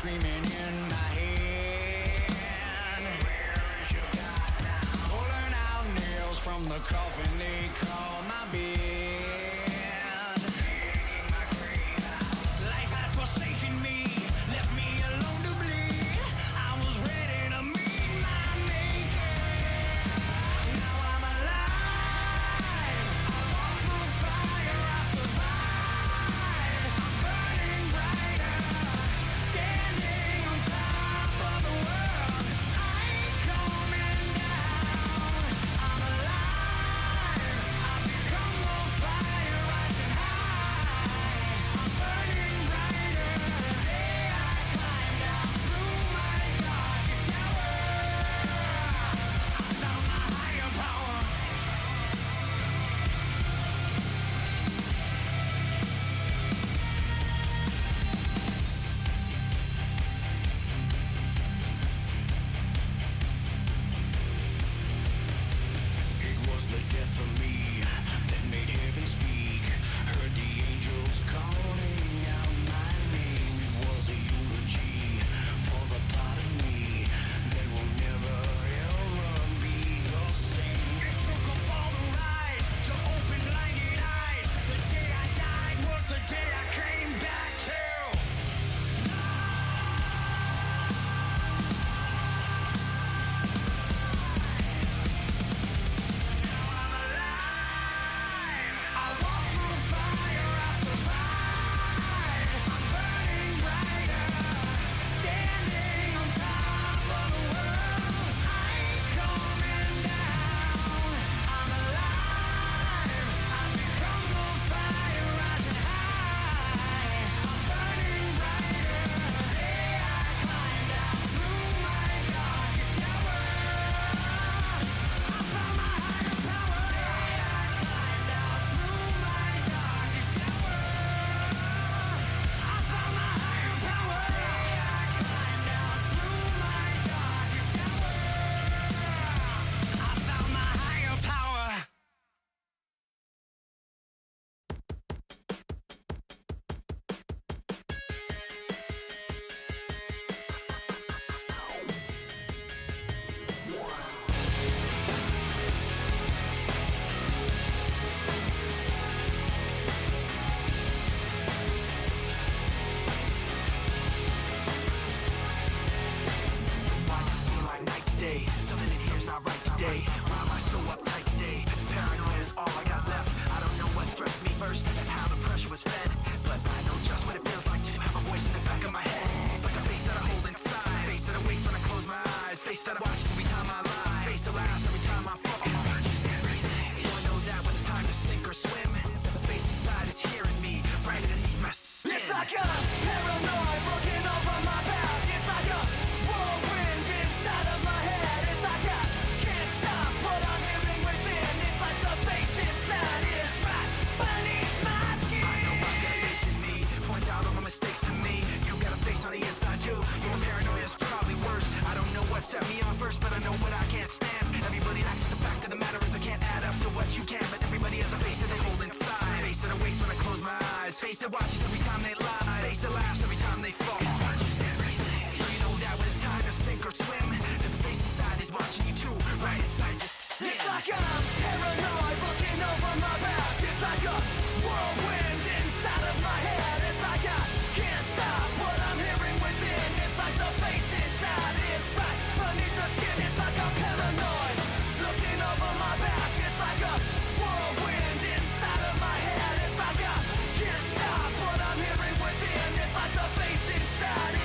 screaming in my head. Pulling out nails from the coffin they call my bed. Life had forsaken me, left me alone to bleed. I was ready to meet my maker. Now I'm alive. I walk through fire, I survive. I'm burning brighter, standing on top of the world. I ain't coming down. I'm alive. I've become more fire, rising high. I'm burning brighter. Today I climbed out through my darkest hour. I found my higher power. It was the death of me that made heaven speak. Heard the angels calling out my name. It was a eulogy for the part of me that will never ever be the same. It took a fall to rise, to open blinded eyes. The day I died was the day I came back to. I walk through fire, I survive. I'm burning brighter, standing on top of the world. I ain't coming down. I'm alive. I've become more fire, rising high. I'm burning brighter. Today I climbed out through my darkest hour. I found my higher power. I climbed out through my darkest hour. I found my higher power. I climbed out through my darkest hour. I found my higher power. Why does it feel like night today? Something in here's not right today. Why am I so uptight today? Paranoia is all I got left. I don't know what stressed me first and how the pressure was fed, but I know just what it feels like to have a voice in the back of my head, like a face that I hold inside, face that awakes when I close my eyes, face that I watch every time I lie, face that laughs every time I fall. So I know that when it's time to sink or swim, the face inside is hearing me right underneath my skin. It's like a paranoid looking over my back. It's like a whirlwind inside of my head. It's like I can't stop what I'm hearing within. It's like the face inside is right beneath my skin. I know I've got a face in me, point out all my mistakes to me. You got a face on the inside too. Your paranoia is probably worse. I don't know what set me on first, but I know what I can't stand. Everybody acts like the fact of the matter is I can't add up to what you can, but everybody has a face that they hold inside. Face that awakes when I close my eyes. Face that watches every time they lie. Face that laughs every time they fall. So you know that when it's time to sink or swim, that the face inside is watching you too, right inside your skin. It's like I'm paranoid looking over my back. It's like a whirlwind inside of my head. It's like I can't stop what I'm hearing within. It's like the face inside is right beneath the skin. It's like I'm paranoid looking over my back. It's like a whirlwind inside of my head. It's like I can't stop what I'm hearing within. It's like the face inside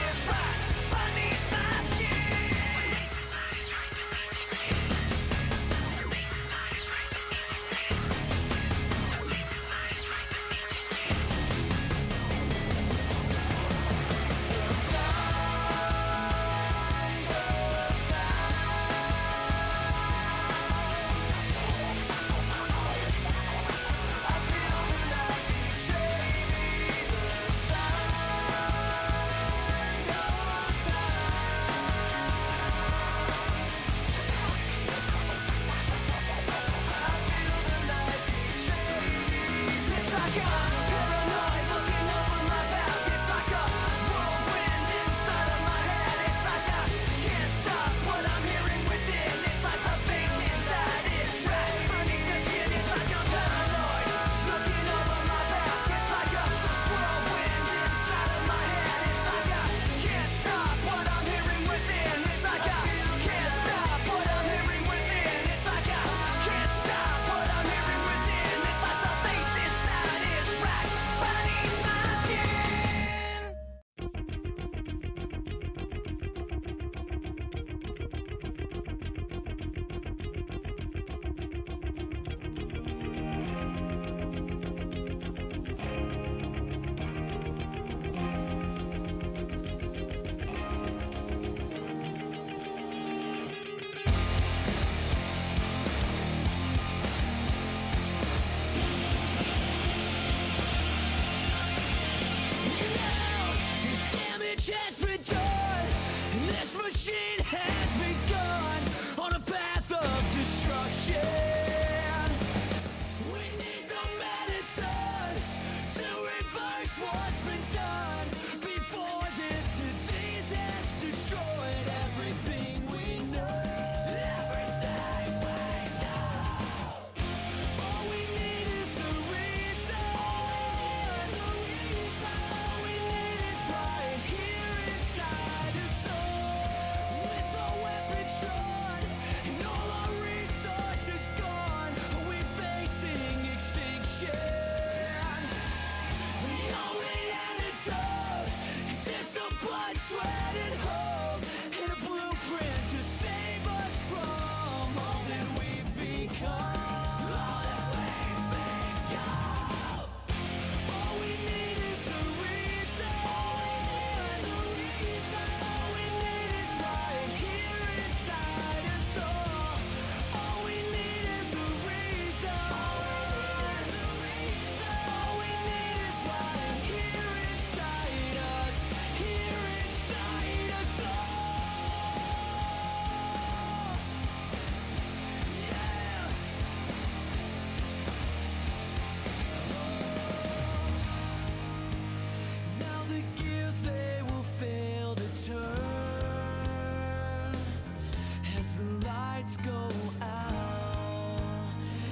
lights go out,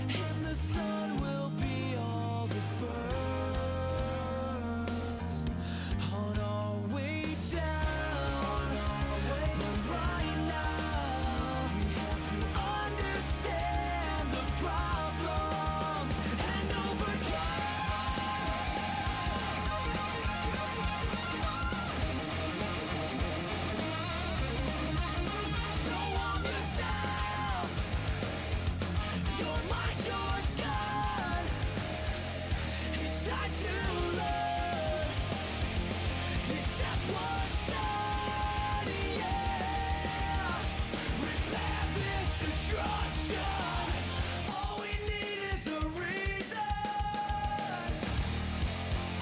and the sun will be all that burns on our way down. But right now, we have to understand the problem and so arm yourself, your mind, your gun. It's time to learn, accept what's done, yeah. Repair this destruction. All we need is a reason.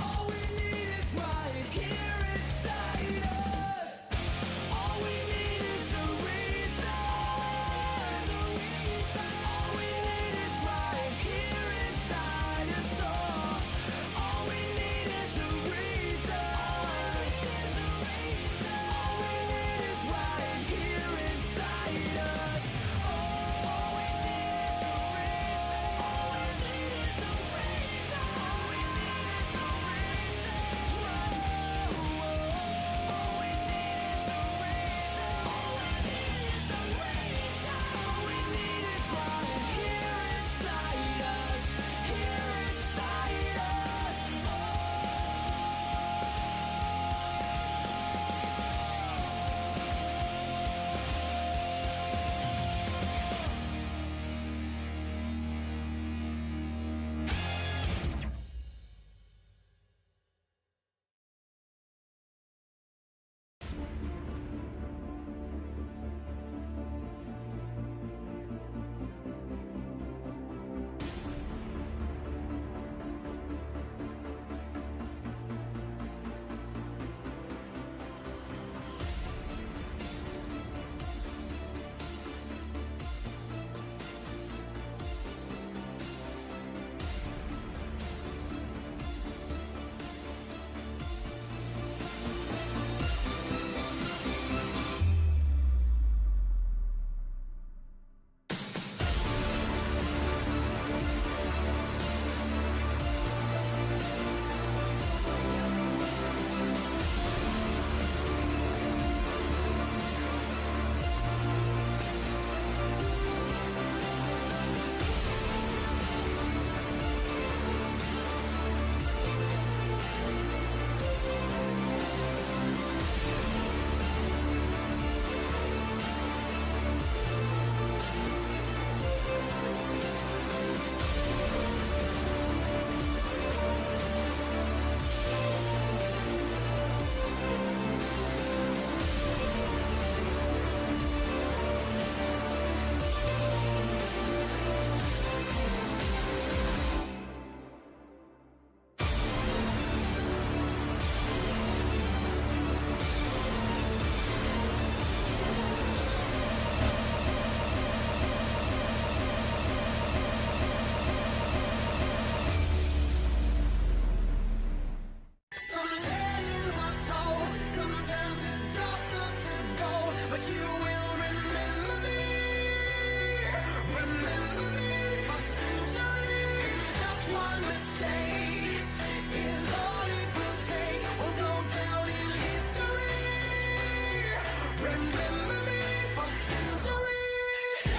All we need is right here inside us. All we need is a reason. All we need is right here inside us. All we need is a reason. All we need is right here inside us. All we need is a Some legends are told, some turn to dust or to gold, but you will remember me for centuries. Just one mistake is all it will take. We'll go down in history. Remember me for centuries.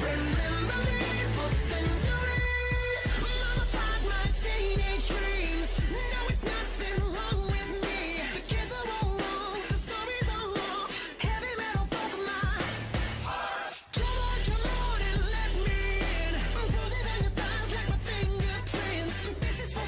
Remember me for centuries. Mama tied my teenage dreams. No, it's nothing wrong with me. The kids are all wrong, the stories are long. Heavy metal broke my heart. Come on and let me in. Bruises on your thighs like my fingerprints. This is for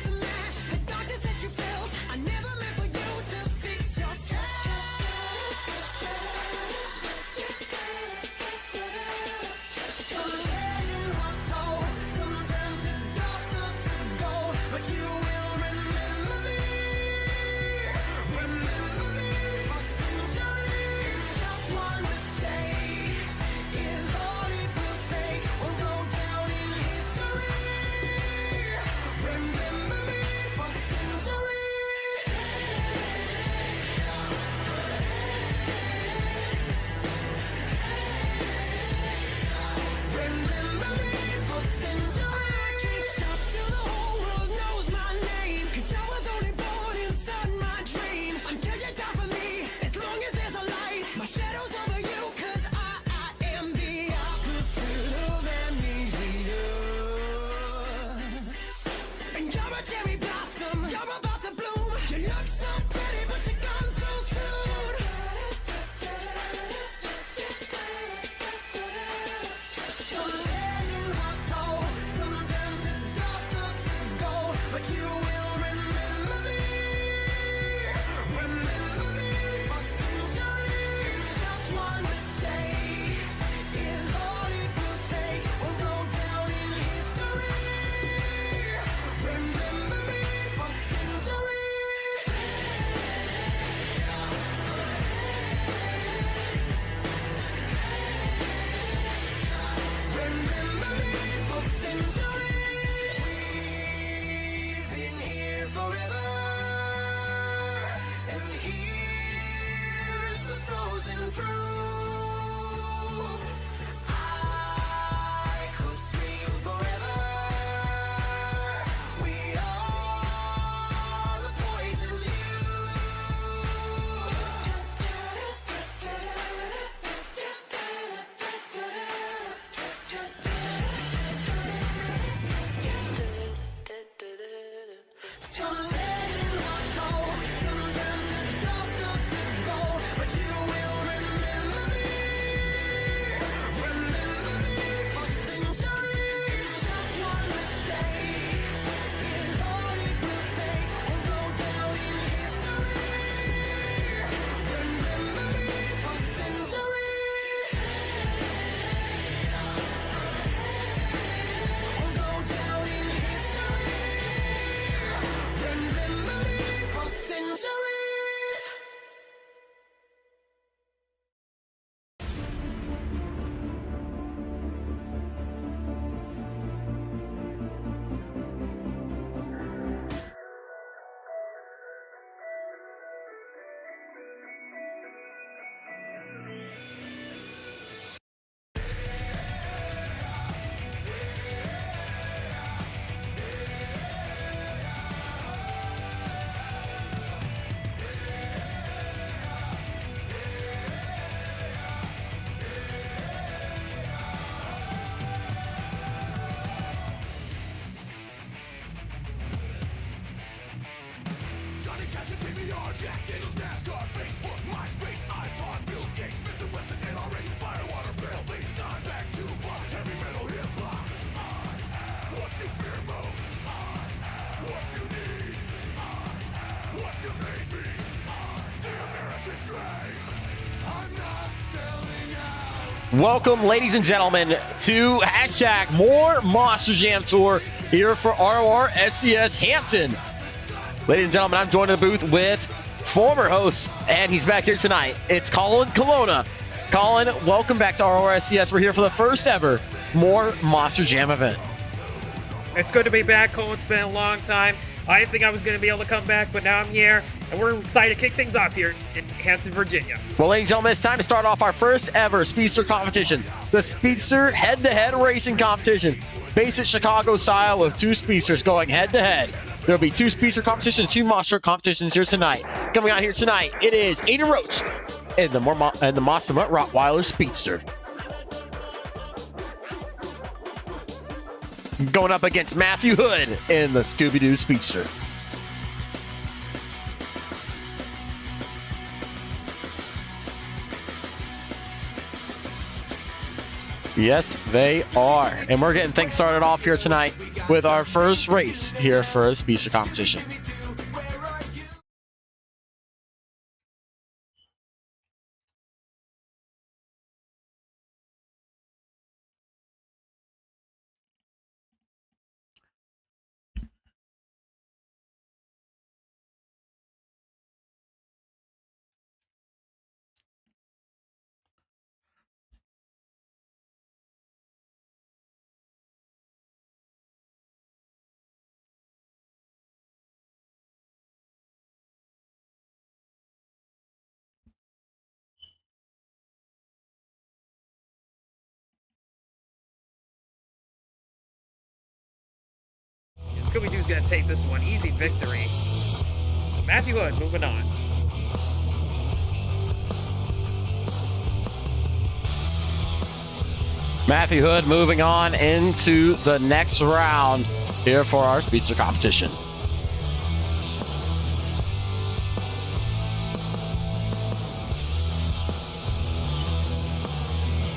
Welcome, ladies and gentlemen, to hashtag More Monster Jam Tour here for RORSCS Hampton. Ladies and gentlemen, I'm joined in the booth with former host, and he's back here tonight. It's Colin Colonna. Colin, welcome back to RORSCS. We're here for the first ever More Monster Jam event. It's good to be back, Cole. It's been a long time. I didn't think I was going to be able to come back, but now I'm here, and we're excited to kick things off here in Hampton, Virginia. Well, ladies and gentlemen, it's time to start off our first ever Speedster competition. The Speedster head-to-head racing competition. Basic Chicago style with two Speedsters going head-to-head. There'll be two Speedster competitions, two monster competitions here tonight. Coming out here tonight, it is Aiden Roach and the Monster Mutt Rottweiler Speedster. Going up against Matthew Hood in the Scooby-Doo Speedster. Yes, they are. And we're getting things started off here tonight with our first race here for the Speedster competition. Scooby-Doo's going to take this one. Easy victory. Matthew Hood moving on. Matthew Hood moving on into the next round here for our Speedster competition.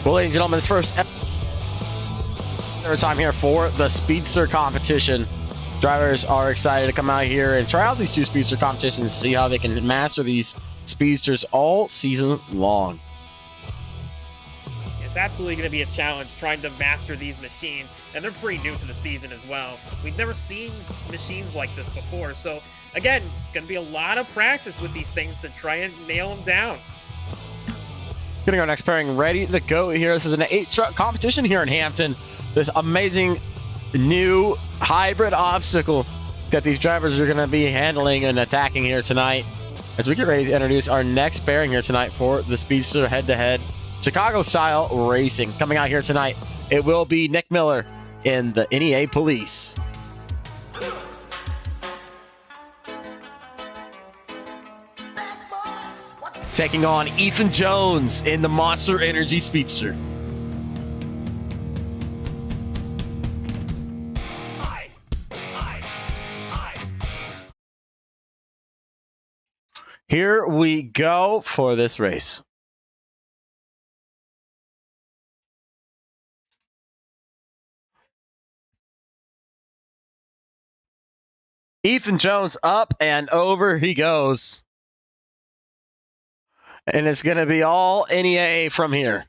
Well, ladies and gentlemen, this first time here for the Speedster competition. Drivers are excited to come out here and try out these two Speedster competitions and see how they can master these Speedsters all season long. It's absolutely going to be a challenge trying to master these machines, and they're pretty new to the season as well. We've never seen machines like this before, so again, going to be a lot of practice with these things to try and nail them down. Getting our next pairing ready to go here. This is an 8-truck competition here in Hampton. This amazing new hybrid obstacle that these drivers are going to be handling and attacking here tonight as we get ready to introduce our next pairing here tonight for the Speedster head-to-head Chicago style racing. Coming out here tonight, it will be Nick Miller in the NEA Police. Taking on Ethan Jones in the Monster Energy Speedster. Here we go for this race. Ethan Jones up and over he goes. And it's going to be all NEA from here.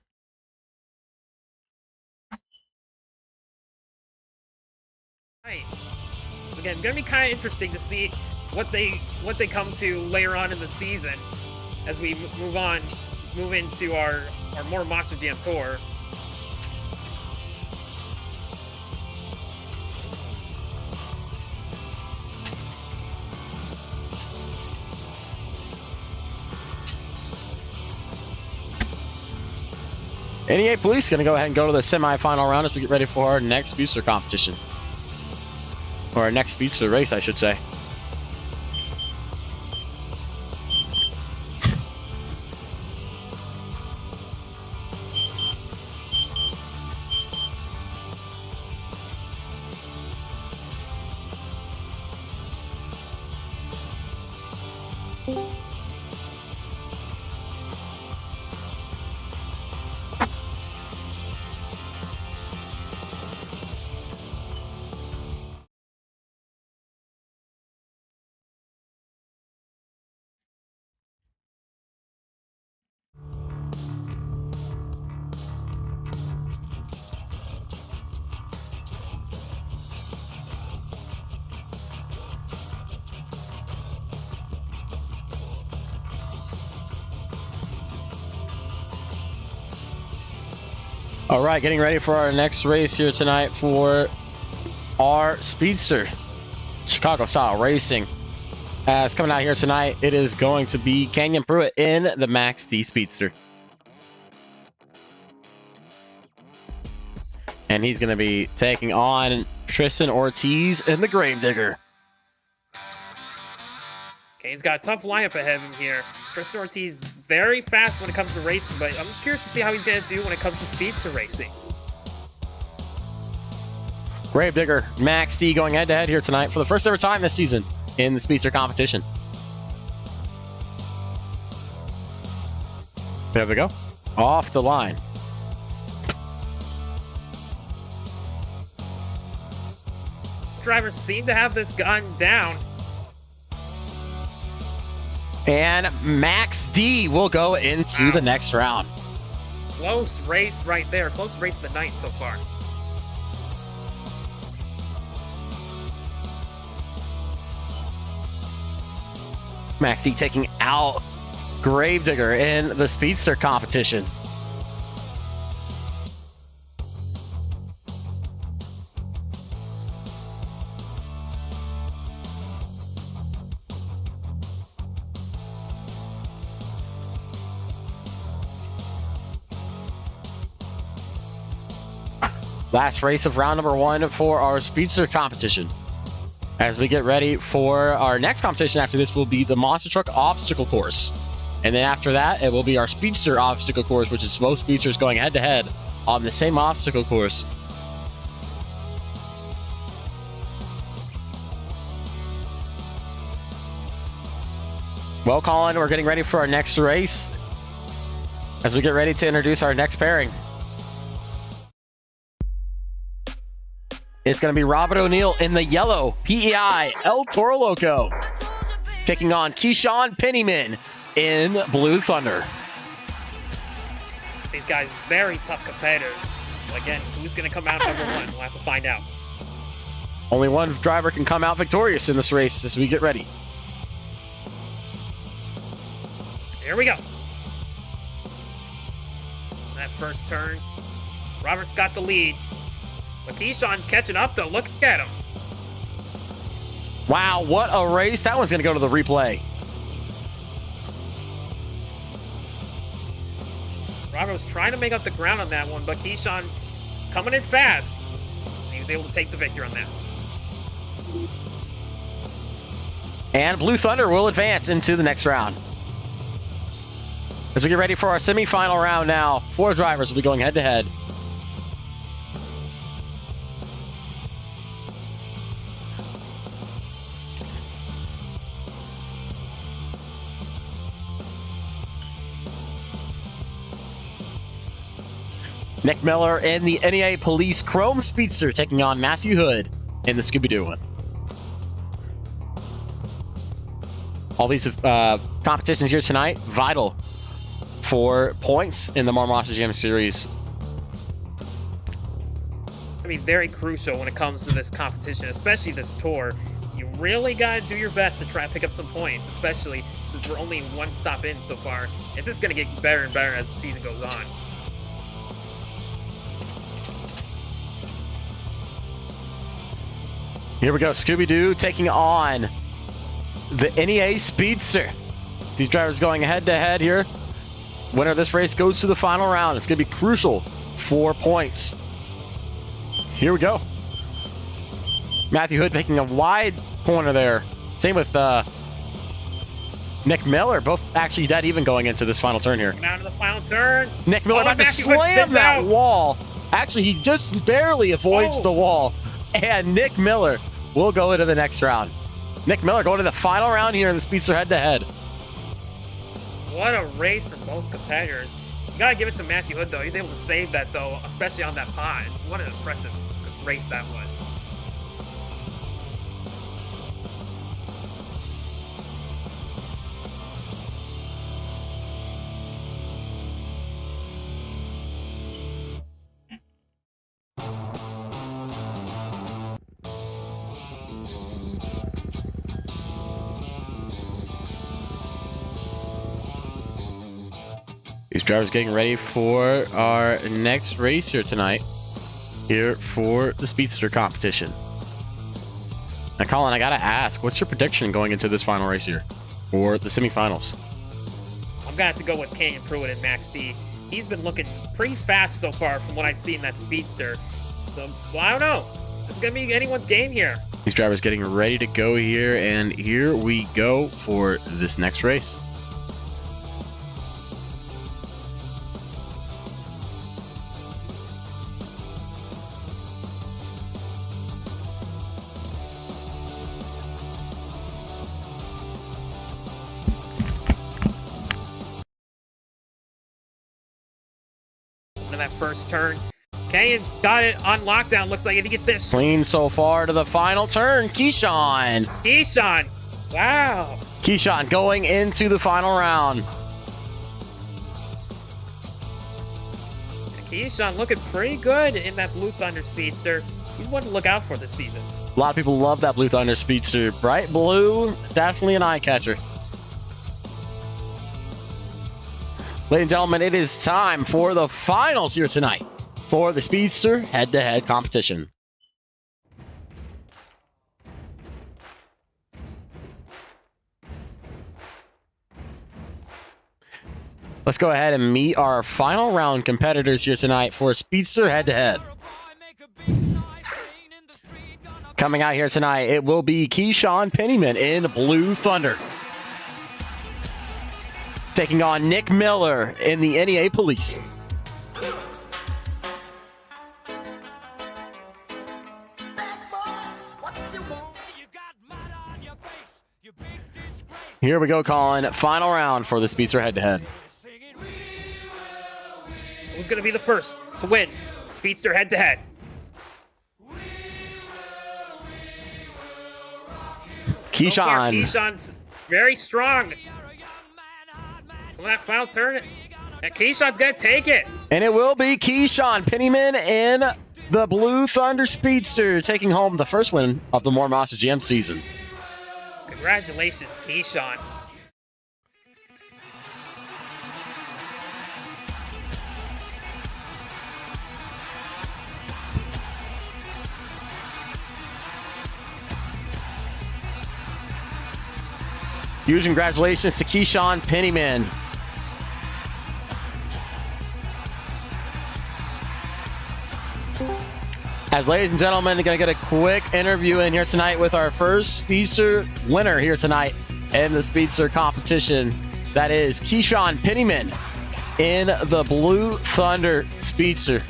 Right. Again, going to be kind of interesting to see what they come to later on in the season as we move into our more Monster Jam tour. NEA Police going to go ahead and go to the semifinal round as we get ready for our next Speedster competition. Or our next Speedster race, I should say. All right, getting ready for our next race here tonight for our Speedster Chicago style racing. As coming out here tonight, it is going to be Canyon Pruitt in the Max D Speedster. And he's going to be taking on Tristan Ortiz in the Gravedigger. Kane's got a tough lineup ahead of him here. Tristan Ortiz very fast when it comes to racing, but I'm curious to see how he's going to do when it comes to speedster racing. Gravedigger, Max D going head-to-head here tonight for the first ever time this season in the Speedster competition. There we go. Off the line. Drivers seem to have this gun down. And Max D will go into the next round. Close race right there. Close race of the night so far. Max D taking out Gravedigger in the Speedster competition. Last race of round number 1 for our Speedster competition. As we get ready for our next competition after this will be the Monster Truck Obstacle Course. And then after that, it will be our Speedster Obstacle Course, which is both Speedsters going head-to-head on the same obstacle course. Well, Colin, we're getting ready for our next race as we get ready to introduce our next pairing. It's going to be Robert O'Neill in the yellow PEI El Toro Loco, taking on Keyshawn Pennyman in Blue Thunder. These guys very tough competitors. So again, who's going to come out number 1? We'll have to find out. Only one driver can come out victorious in this race as we get ready. Here we go. That first turn, Robert's got the lead. But Keyshawn catching up though. Look at him. Wow, what a race. That one's going to go to the replay. Robert was trying to make up the ground on that one, but Keyshawn coming in fast. He was able to take the victory on that. And Blue Thunder will advance into the next round. As we get ready for our semifinal round now, 4 drivers will be going head-to-head. Nick Miller in the NEA Police Chrome Speedster taking on Matthew Hood in the Scooby-Doo one. All these competitions here tonight, vital for points in the Monster Jam Series. I mean, very crucial when it comes to this competition, especially this tour. You really got to do your best to try and pick up some points, especially since we're only 1 stop in so far. It's just going to get better and better as the season goes on. Here we go, Scooby-Doo taking on the NEA Speedster. These drivers going head-to-head here. Winner of this race goes to the final round. It's going to be crucial for points. Here we go. Matthew Hood taking a wide corner there. Same with Nick Miller. Both actually dead even going into this final turn here. Now to the final turn. Nick Miller about to Matthew Hood slam spins that out. wall. Actually, he just barely avoids the wall. And Nick Miller will go into the next round. Nick Miller going to the final round here in the Speedster head-to-head. What a race from both competitors. You gotta give it to Matthew Hood, though. He's able to save that, though, especially on that pond. What an impressive race that was. These drivers getting ready for our next race here tonight, here for the Speedster competition. Now, Colin, I gotta ask, what's your prediction going into this final race here for the semifinals? I'm gonna have to go with Canyon Pruitt and Max D. He's been looking pretty fast so far from what I've seen in that Speedster. So, well, I don't know. This is gonna be anyone's game here. These drivers getting ready to go here, and here we go for this next race. In that first turn, Canyon's got it on lockdown. Looks like if he gets this Clean so far to the final turn. Keyshawn. Keyshawn, wow. Keyshawn going into the final round. Keyshawn looking pretty good in that Blue Thunder Speedster. He's one to look out for this season. A lot of people love that Blue Thunder Speedster. Bright blue, definitely an eye catcher. Ladies and gentlemen, it is time for the finals here tonight for the Speedster head-to-head competition. Let's go ahead and meet our final round competitors here tonight for Speedster head-to-head. Coming out here tonight, it will be Keyshawn Pennyman in Blue Thunder, taking on Nick Miller in the NEA Police. Here we go, Colin. Final round for the Speedster head-to-head. Who's going to be the first to win Speedster head-to-head? So far, Keyshawn. Keyshawn's very strong. On that final turn, and Keyshawn's going to take it. And it will be Keyshawn Pennyman in the Blue Thunder Speedster, taking home the first win of the More Monster GM season. Congratulations, Keyshawn. Huge congratulations to Keyshawn Pennyman. As ladies and gentlemen, we're going to get a quick interview in here tonight with our first Speedster winner here tonight in the Speedster competition. That is Keyshawn Pennyman in the Blue Thunder Speedster.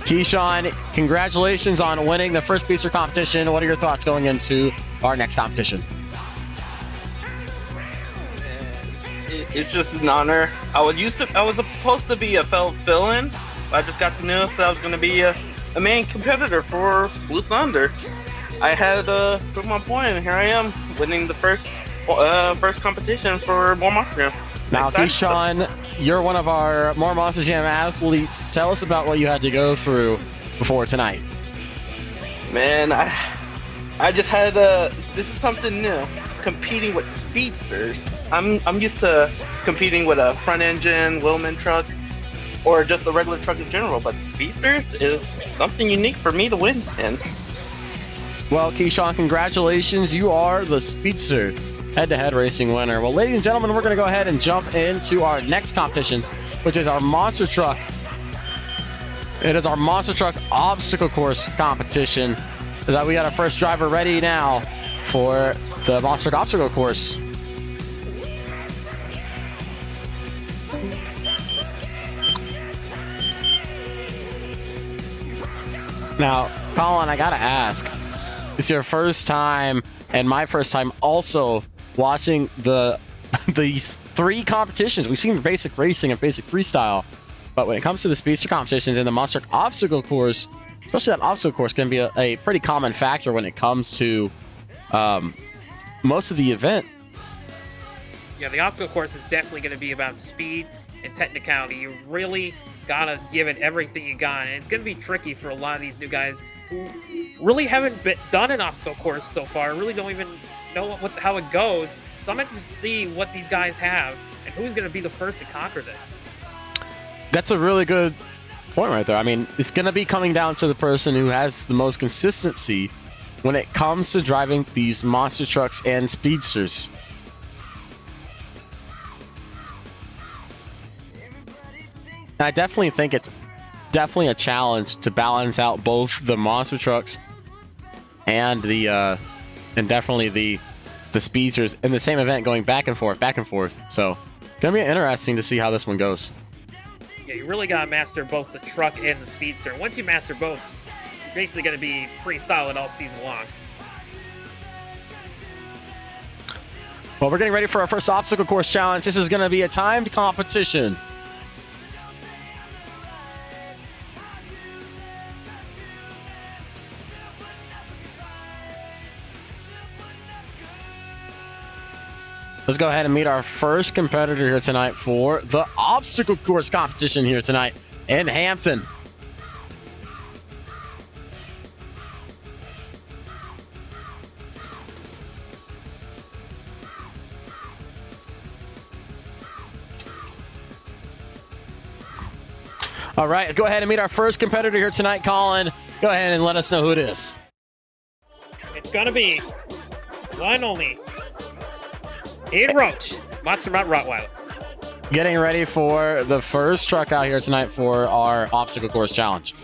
Keyshawn, congratulations on winning the first Speedster competition. What are your thoughts going into our next competition? It's just an honor. I was supposed to be a fellow fill-in, but I just got the news that I was going to be a main competitor for Blue Thunder. I had to prove my point, and here I am, winning the first competition for More Monster Jam. Now, Keyshawn, you're one of our More Monster Jam athletes. Tell us about what you had to go through before tonight. Man, I just had this is something new, competing with speedsters. I'm used to competing with a front engine Willman truck or just a regular truck in general, but speedsters is something unique for me to win in. Well, Keyshawn, congratulations. You are the Speedster head-to-head racing winner. Well, ladies and gentlemen, we're going to go ahead and jump into our next competition, which is our Monster Truck. It is our Monster Truck obstacle course competition. That we got our first driver ready now for the Monster Truck obstacle course. Now, Colin, I gotta ask, it's your first time and my first time also watching these three competitions. We've seen basic racing and basic freestyle, but when it comes to the speedster competitions and the monster truck obstacle course, especially that obstacle course, can be a pretty common factor when it comes to most of the event. Yeah, the obstacle course is definitely going to be about speed and technicality. You really gotta give it everything you got, and it's going to be tricky for a lot of these new guys who really haven't done an obstacle course so far, really don't even know how it goes. So I'm interested to see what these guys have and who's going to be the first to conquer this. That's a really good point right there. I mean, it's going to be coming down to the person who has the most consistency when it comes to driving these monster trucks and speedsters. And I definitely think it's definitely a challenge to balance out both the monster trucks and definitely the speedsters in the same event, going back and forth. So it's gonna be interesting to see how this one goes. Yeah, you really gotta master both the truck and the speedster. Once you master both, you're basically gonna be pretty solid all season long. Well, we're getting ready for our first obstacle course challenge. This is gonna be a timed competition. Let's go ahead and meet our first competitor here tonight for the obstacle course competition here tonight in Hampton. All right, go ahead and meet our first competitor here tonight, Colin. Go ahead and let us know who it is. It's gonna be one and only Ian Roach, Monster Mount Rottweiler. Getting ready for the first truck out here tonight for our obstacle course challenge.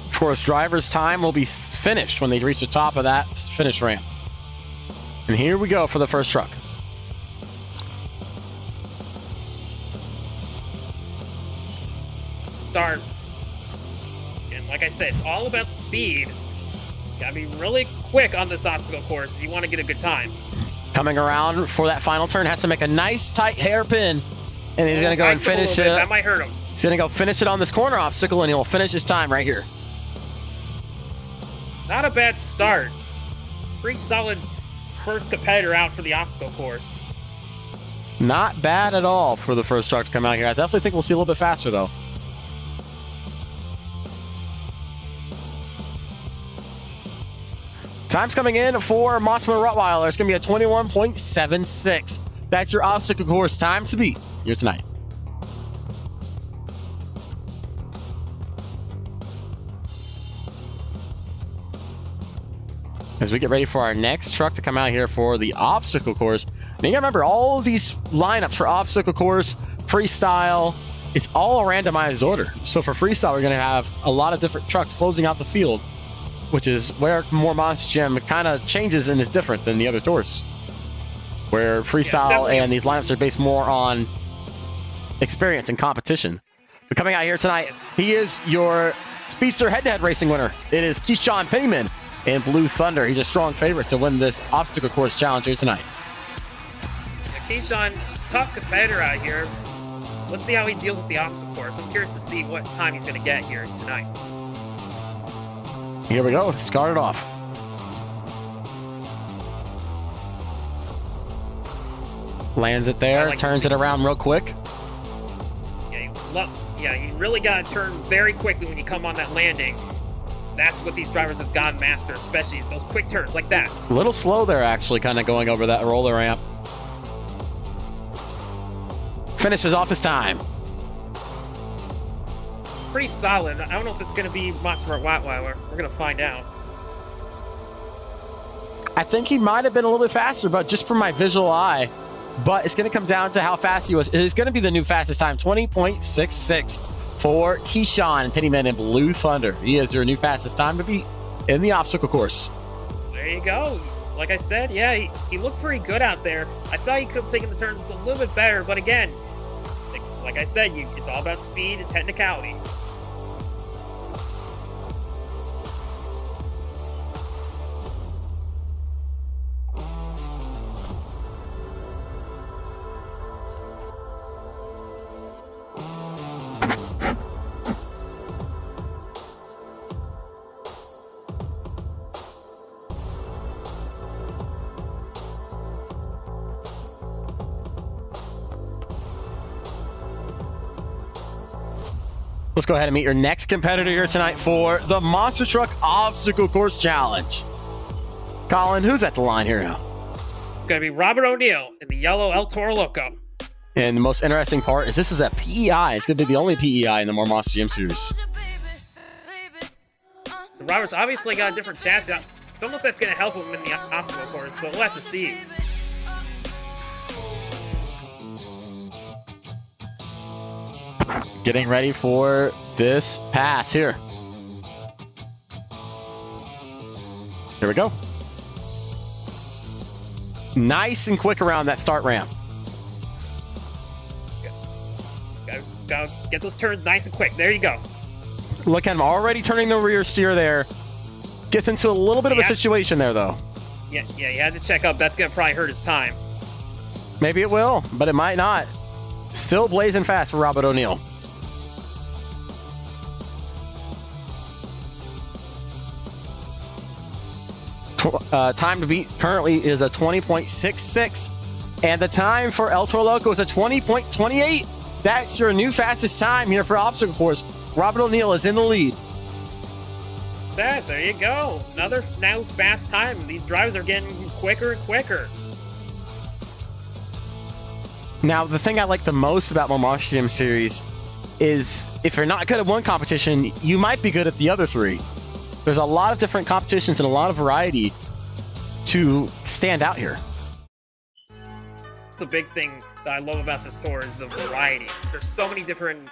Of course, driver's time will be finished when they reach the top of that finish ramp. And here we go for the first truck. Start. And like I said, it's all about speed. You gotta be really quick on this obstacle course if you want to get a good time. Coming around for that final turn, has to make a nice tight hairpin, and he's gonna go and finish it. That might hurt him. He's gonna go finish it on this corner obstacle, and he'll finish his time right here. Not a bad start. Pretty solid first competitor out for the obstacle course. Not bad at all for the first truck to come out here. I definitely think we'll see a little bit faster though. Time's coming in for Monster Rottweiler. It's going to be a 21.76. That's your obstacle course time to beat here tonight. As we get ready for our next truck to come out here for the obstacle course. Now you gotta remember, all of these lineups for obstacle course, freestyle, it's all a randomized order. So for freestyle, we're going to have a lot of different trucks closing out the field, which is where more Monster Jam kind of changes and is different than the other tours, where freestyle and these lineups are based more on experience and competition. But coming out here tonight, he is your Speedster head-to-head racing winner. It is Keyshawn Pennyman in Blue Thunder. He's a strong favorite to win this obstacle course challenge here tonight. Keyshawn, tough competitor out here. Let's see how he deals with the obstacle course. I'm curious to see what time he's going to get here tonight. Here we go. Start it off. Lands it there. Turns it around real quick. Yeah, you really got to turn very quickly when you come on that landing. That's what these drivers have gotten master, especially is those quick turns like that. A little slow there, actually, kind of going over that roller ramp. Finishes off his time. Pretty solid. I don't know if it's going to be Monster Rottweiler. We're going to find out. I think he might have been a little bit faster, but just from my visual eye. But it's going to come down to how fast he was. It's going to be the new fastest time, 20.66 for Keyshawn Pennyman in Blue Thunder. He is your new fastest time to beat in the obstacle course. There you go. like I said, yeah, he looked pretty good out there. I thought he could have taken the turns just a little bit better, but again, like I said, it's all about speed and technicality. Let's go ahead and meet your next competitor here tonight for the Monster Truck Obstacle Course Challenge. Colin, who's at the line here now? It's going to be Robert O'Neill in the yellow El Toro Loco. And the most interesting part is this is a PEI. It's going to be the only PEI in the More Monster Jam series. So Robert's obviously got a different chassis. I don't know if that's going to help him in the obstacle course, but we'll have to see. Getting ready for this pass here. Here we go. Nice and quick around that start ramp. Gotta get those turns nice and quick. There you go. Look at him already turning the rear steer there. Gets into a little bit of a situation there, though. Yeah, you had to check up. That's going to probably hurt his time. Maybe it will, but it might not. Still blazing fast for Robert O'Neill. Time to beat currently is a 20.66, and the time for El Toro Loco is a 20.28. That's your new fastest time here for obstacle course. Robert O'Neill is in the lead. There you go. Another now fast time. These drivers are getting quicker and quicker. Now, the thing I like the most about my Monster Jam series is if you're not good at one competition, you might be good at the other three. There's a lot of different competitions and a lot of variety to stand out here. It's a big thing that I love about this tour is the variety. There's so many different,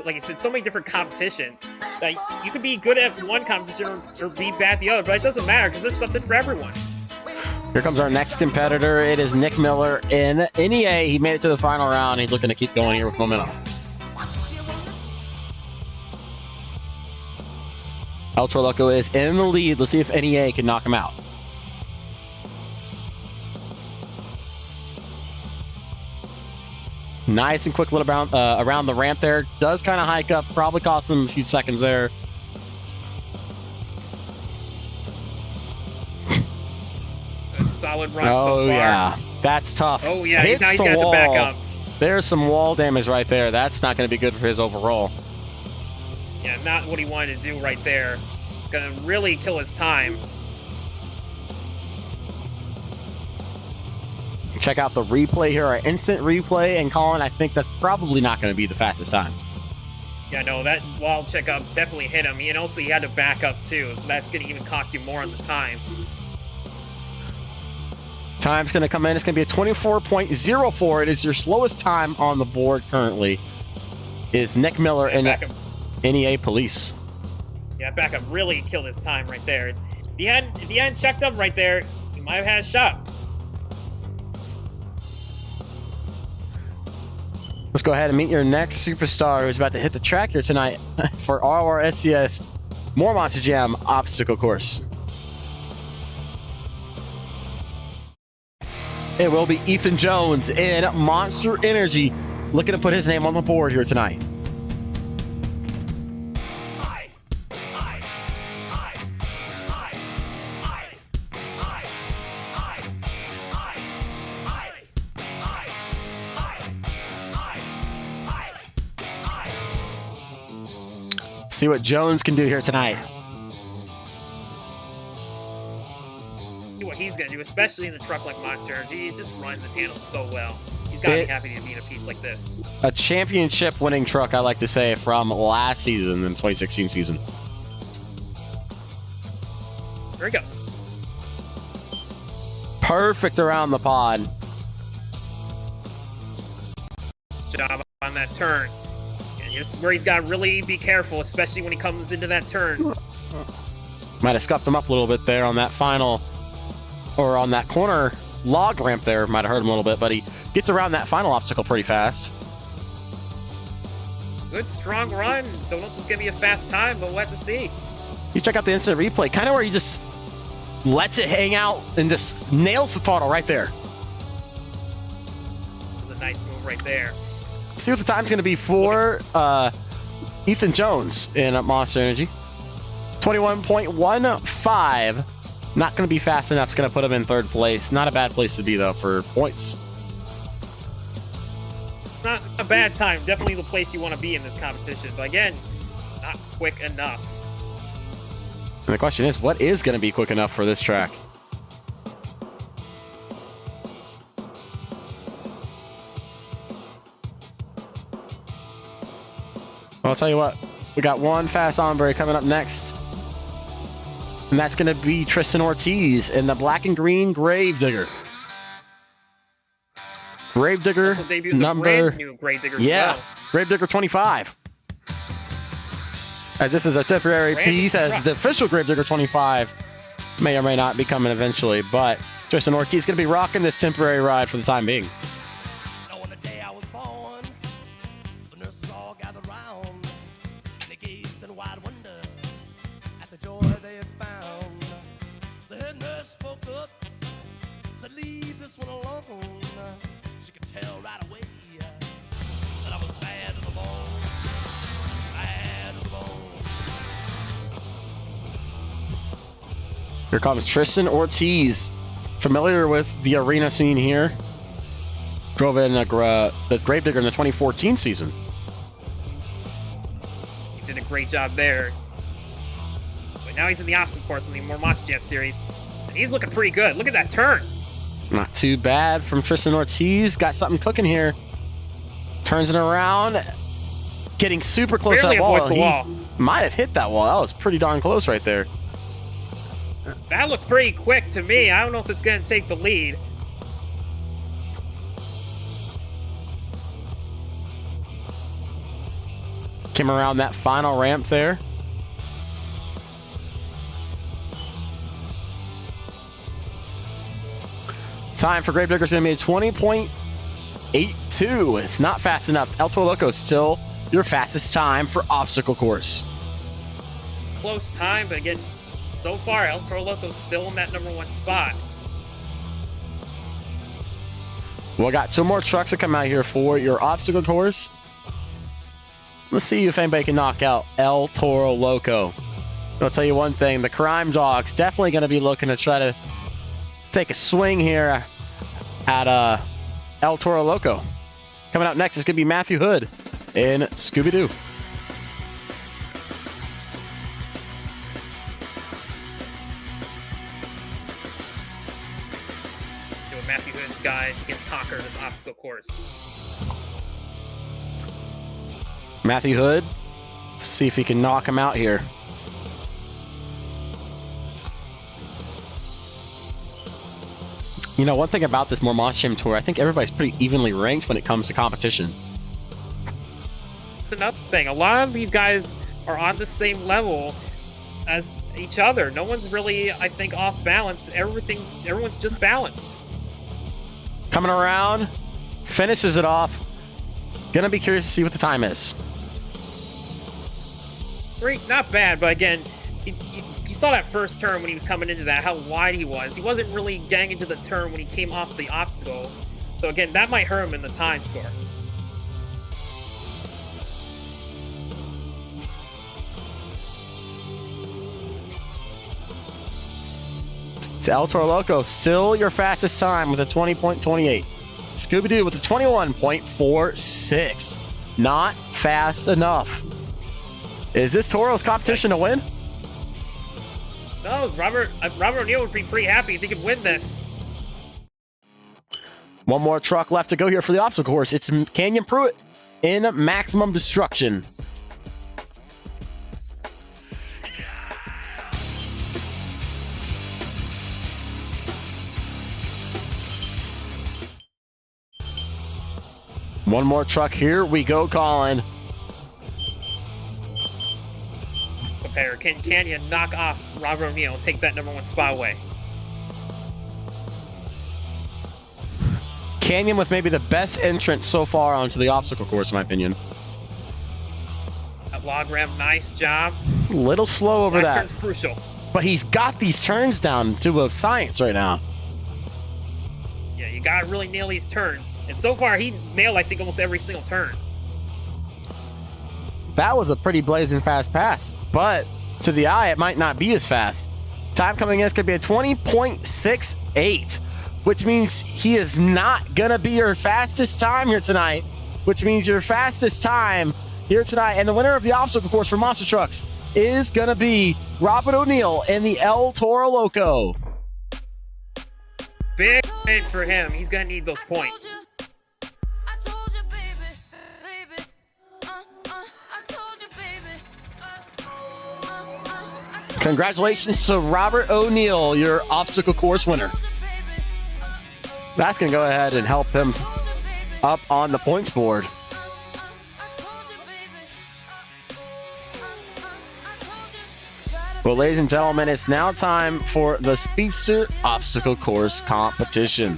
like I said, so many different competitions that you could be good at one competition or be bad at the other, but it doesn't matter because there's something for everyone. Here comes our next competitor. It is Nick Miller in NEA. He made it to the final round. He's looking to keep going here with momentum. El Toro Loco is in the lead. Let's see if NEA can knock him out. Nice and quick little around the ramp there. Does kind of hike up. Probably cost him a few seconds there. Solid run so far. Oh, yeah. That's tough. Oh, yeah. Hits Now he's the got wall. to back up. There's some wall damage right there. That's not going to be good for his overall. Yeah, not what he wanted to do right there. Gonna really kill his time. Check out the replay here, our instant replay. And Colin, I think that's probably not going to be the fastest time. Yeah, no, that wall checkup definitely hit him. And also, he had to back up, too. So that's going to even cost you more on the time. Time's going to come in. It's going to be a 24.04. It is your slowest time on the board currently. Is Nick Miller in NEA Police. Yeah, backup really killed his time right there. If he hadn't checked up right there, he might have had a shot. Let's go ahead and meet your next superstar who's about to hit the track here tonight for RORSCS More Monster Jam Obstacle Course. It will be Ethan Jones in Monster Energy, looking to put his name on the board here tonight. See what Jones can do here tonight. See what he's gonna do, especially in the truck like Monster. He just runs and handles so well. He's gotta be happy to be in a piece like this. A championship winning truck, I like to say, from last season, the 2016 season. There he goes. Perfect around the pod. Job on that turn. And just where he's got to really be careful, especially when he comes into that turn. Might have scuffed him up a little bit there on that final or on that corner log ramp there. Might have hurt him a little bit, but he gets around that final obstacle pretty fast. Good, strong run. Don't know if it's going to be a fast time, but we'll have to see. You check out the instant replay, kind of where he just lets it hang out and just nails the throttle right there. It was a nice move right there. See what the time's going to be for Ethan Jones in Monster Energy. 21.15. Not going to be fast enough. It's going to put him in third place. Not a bad place to be, though, for points. Not a bad time. Definitely the place you want to be in this competition. But again, not quick enough. And the question is, what is going to be quick enough for this track? Well, I'll tell you what. We got one fast hombre coming up next. And that's going to be Tristan Ortiz in the black and green Gravedigger. Gravedigger Also debuted the number... brand new Gravedigger as Yeah, well. Gravedigger 25. As this is a temporary Brand new piece, as truck. the official Gravedigger 25 may or may not be coming eventually, but Tristan Ortiz is going to be rocking this temporary ride for the time being. Now on the day I was born, the nurses all gathered round. They gazed in wide wonder at the joy they had found. The head nurse spoke up, said, "Leave this one alone." She could tell right away that I was bad to the bone, bad to the bone. Here comes Tristan Ortiz, familiar with the arena scene here. Drove in the Gravedigger in the 2014 season. He did a great job there. But now he's in the obstacle course in the more Monster Jam series. And he's looking pretty good. Look at that turn. Not too bad from Tristan Ortiz. Got something cooking here. Turns it around. Getting super close Barely to that wall. avoids the He wall. might have hit that wall. That was pretty darn close right there. That looked pretty quick to me. I don't know if it's going to take the lead. Came around that final ramp there. Time for Gravedigger is going to be a 20.82. It's not fast enough. El Toro Loco is still your fastest time for obstacle course. Close time, but again, so far, El Toro Loco's still in that number 1 spot. We got 2 more trucks that come out here for your obstacle course. Let's see if anybody can knock out El Toro Loco. I'll tell you one thing, the Crime Dogs definitely going to be looking to try to take a swing here at El Toro Loco. Coming up next is going to be Matthew Hood in Scooby-Doo. See what Matthew Hood's guy can conquer this obstacle course. Matthew Hood, see if he can knock him out here. You know, one thing about this more Monster Jam Tour, I think everybody's pretty evenly ranked when it comes to competition. That's another thing. A lot of these guys are on the same level as each other. No one's really, I think, off balance. Everyone's just balanced. Coming around, finishes it off. Gonna be curious to see what the time is. Great, not bad, but again, you saw that first turn when he was coming into that, how wide he was. He wasn't really getting into the turn when he came off the obstacle. So again, that might hurt him in the time score. To El Toro Loco, still your fastest time with a 20.28. Scooby-Doo with a 21.46. Not fast enough. Is this Toro's competition to win? No, Robert O'Neill would be pretty happy if he could win this. One more truck left to go here for the obstacle course. It's Canyon Pruitt in Maximum Destruction. One more truck. Here we go, Colin. Compare. Can Canyon knock off Robert O'Neill and take that number 1 spot away? Canyon with maybe the best entrance so far onto the obstacle course, in my opinion. That log ramp, nice job. A little slow over Last that. turn's crucial. But he's got these turns down to a science right now. Yeah, you gotta really nail these turns. And so far, he nailed, I think, almost every single turn. That was a pretty blazing fast pass, but to the eye, it might not be as fast. Time coming in is going to be a 20.68, which means he is not going to be your fastest time here tonight, which means your fastest time here tonight. And the winner of the obstacle course for Monster Trucks is going to be Robert O'Neill in the El Toro Loco. Big win for him. He's gonna need those points. Congratulations to Robert O'Neill, your obstacle course winner. That's going to go ahead and help him up on the points board. Well, ladies and gentlemen, it's now time for the Speedster obstacle course competition.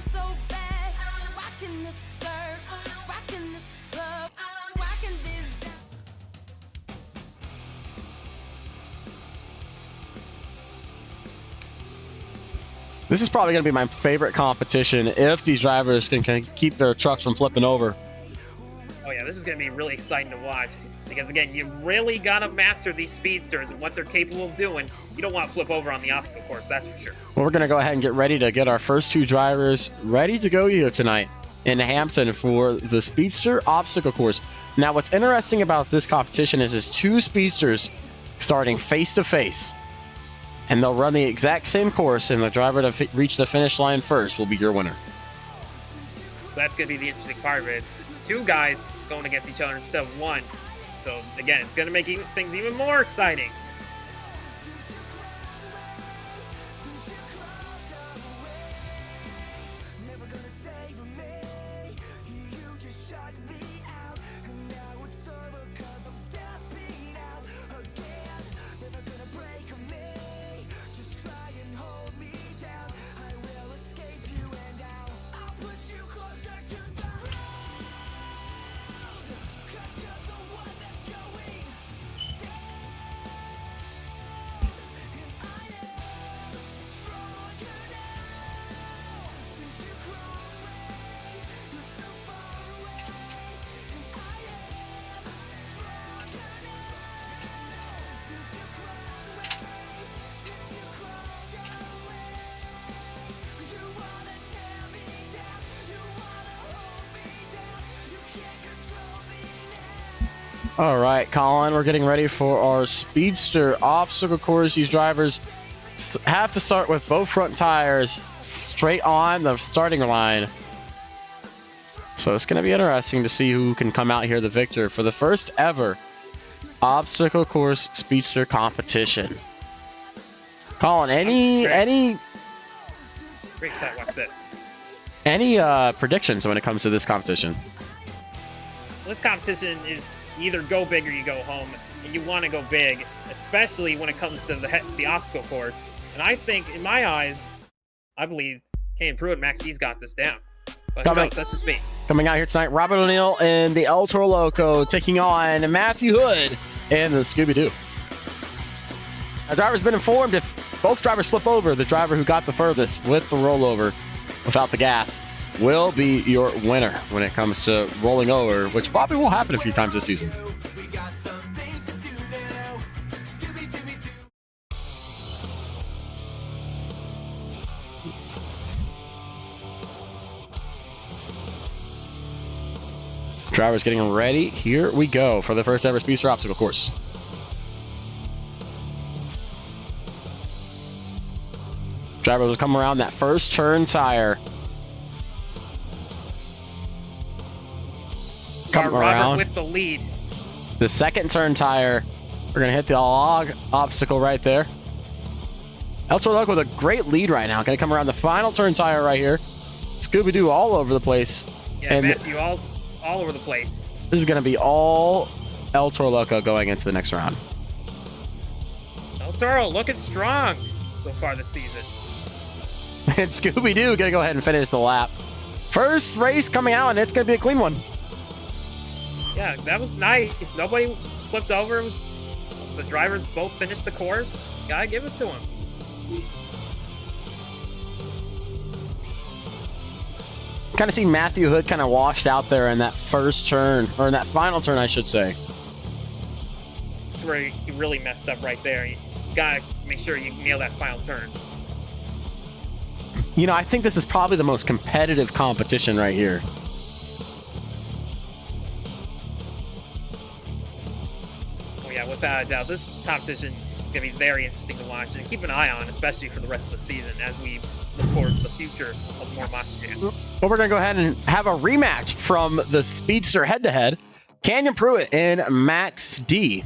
This is probably going to be my favorite competition if these drivers can keep their trucks from flipping over. Oh yeah, this is gonna be really exciting to watch. Because again, you really gotta master these speedsters and what they're capable of doing. You don't want to flip over on the obstacle course, that's for sure. Well, we're going to go ahead and get ready to get our first two drivers ready to go here tonight in Hampton for the Speedster obstacle course. Now, what's interesting about this competition is two speedsters starting face to face. And they'll run the exact same course, and the driver to reach the finish line first will be your winner. So that's going to be the interesting part of it. It's two guys going against each other instead of one. So again, it's going to make things even more exciting. All right, Colin, we're getting ready for our Speedster obstacle course. These drivers have to start with both front tires straight on the starting line. So it's going to be interesting to see who can come out here the victor for the first ever obstacle course Speedster competition. Colin, any Very excited to watch this. predictions when it comes to this competition? This competition is you either go big or you go home, and you want to go big, especially when it comes to the obstacle course. And I think, in my eyes, I believe Kane Pruitt, Max D's got this down. But who knows? That's just me. Coming out here tonight, Robert O'Neill in the El Toro Loco taking on Matthew Hood in the Scooby-Doo. Our driver's been informed if both drivers flip over, the driver who got the furthest with the rollover without the gas will be your winner when it comes to rolling over, which probably will happen a few times this season. Drivers getting ready. Here we go for the first ever Speedster obstacle course. Drivers will come around that first turn tire. Come around with the lead. the second turn tire. We're going to hit the log obstacle right there. El Toro Loco with a great lead right now. Going to come around the final turn tire right here. Scooby-Doo all over the place. Yeah, and Matthew all over the place. This is going to be all El Toro Loco going into the next round. El Toro looking strong so far this season. And Scooby-Doo going to go ahead and finish the lap. First race coming out, and it's going to be a clean one. Yeah, that was nice. Nobody flipped over. It was, the drivers both finished the course. Gotta give it to them. Kind of see Matthew Hood kind of washed out there in that first turn, or in that final turn, I should say. That's where he really messed up right there. You gotta make sure you nail that final turn. You know, I think this is probably the most competitive competition right here. Oh yeah, without a doubt, this competition is gonna be very interesting to watch and keep an eye on, especially for the rest of the season as we look forward to the future of more Monster Jam. Well, we're going to go ahead and have a rematch from the Speedster head-to-head. Canyon Pruitt and Max D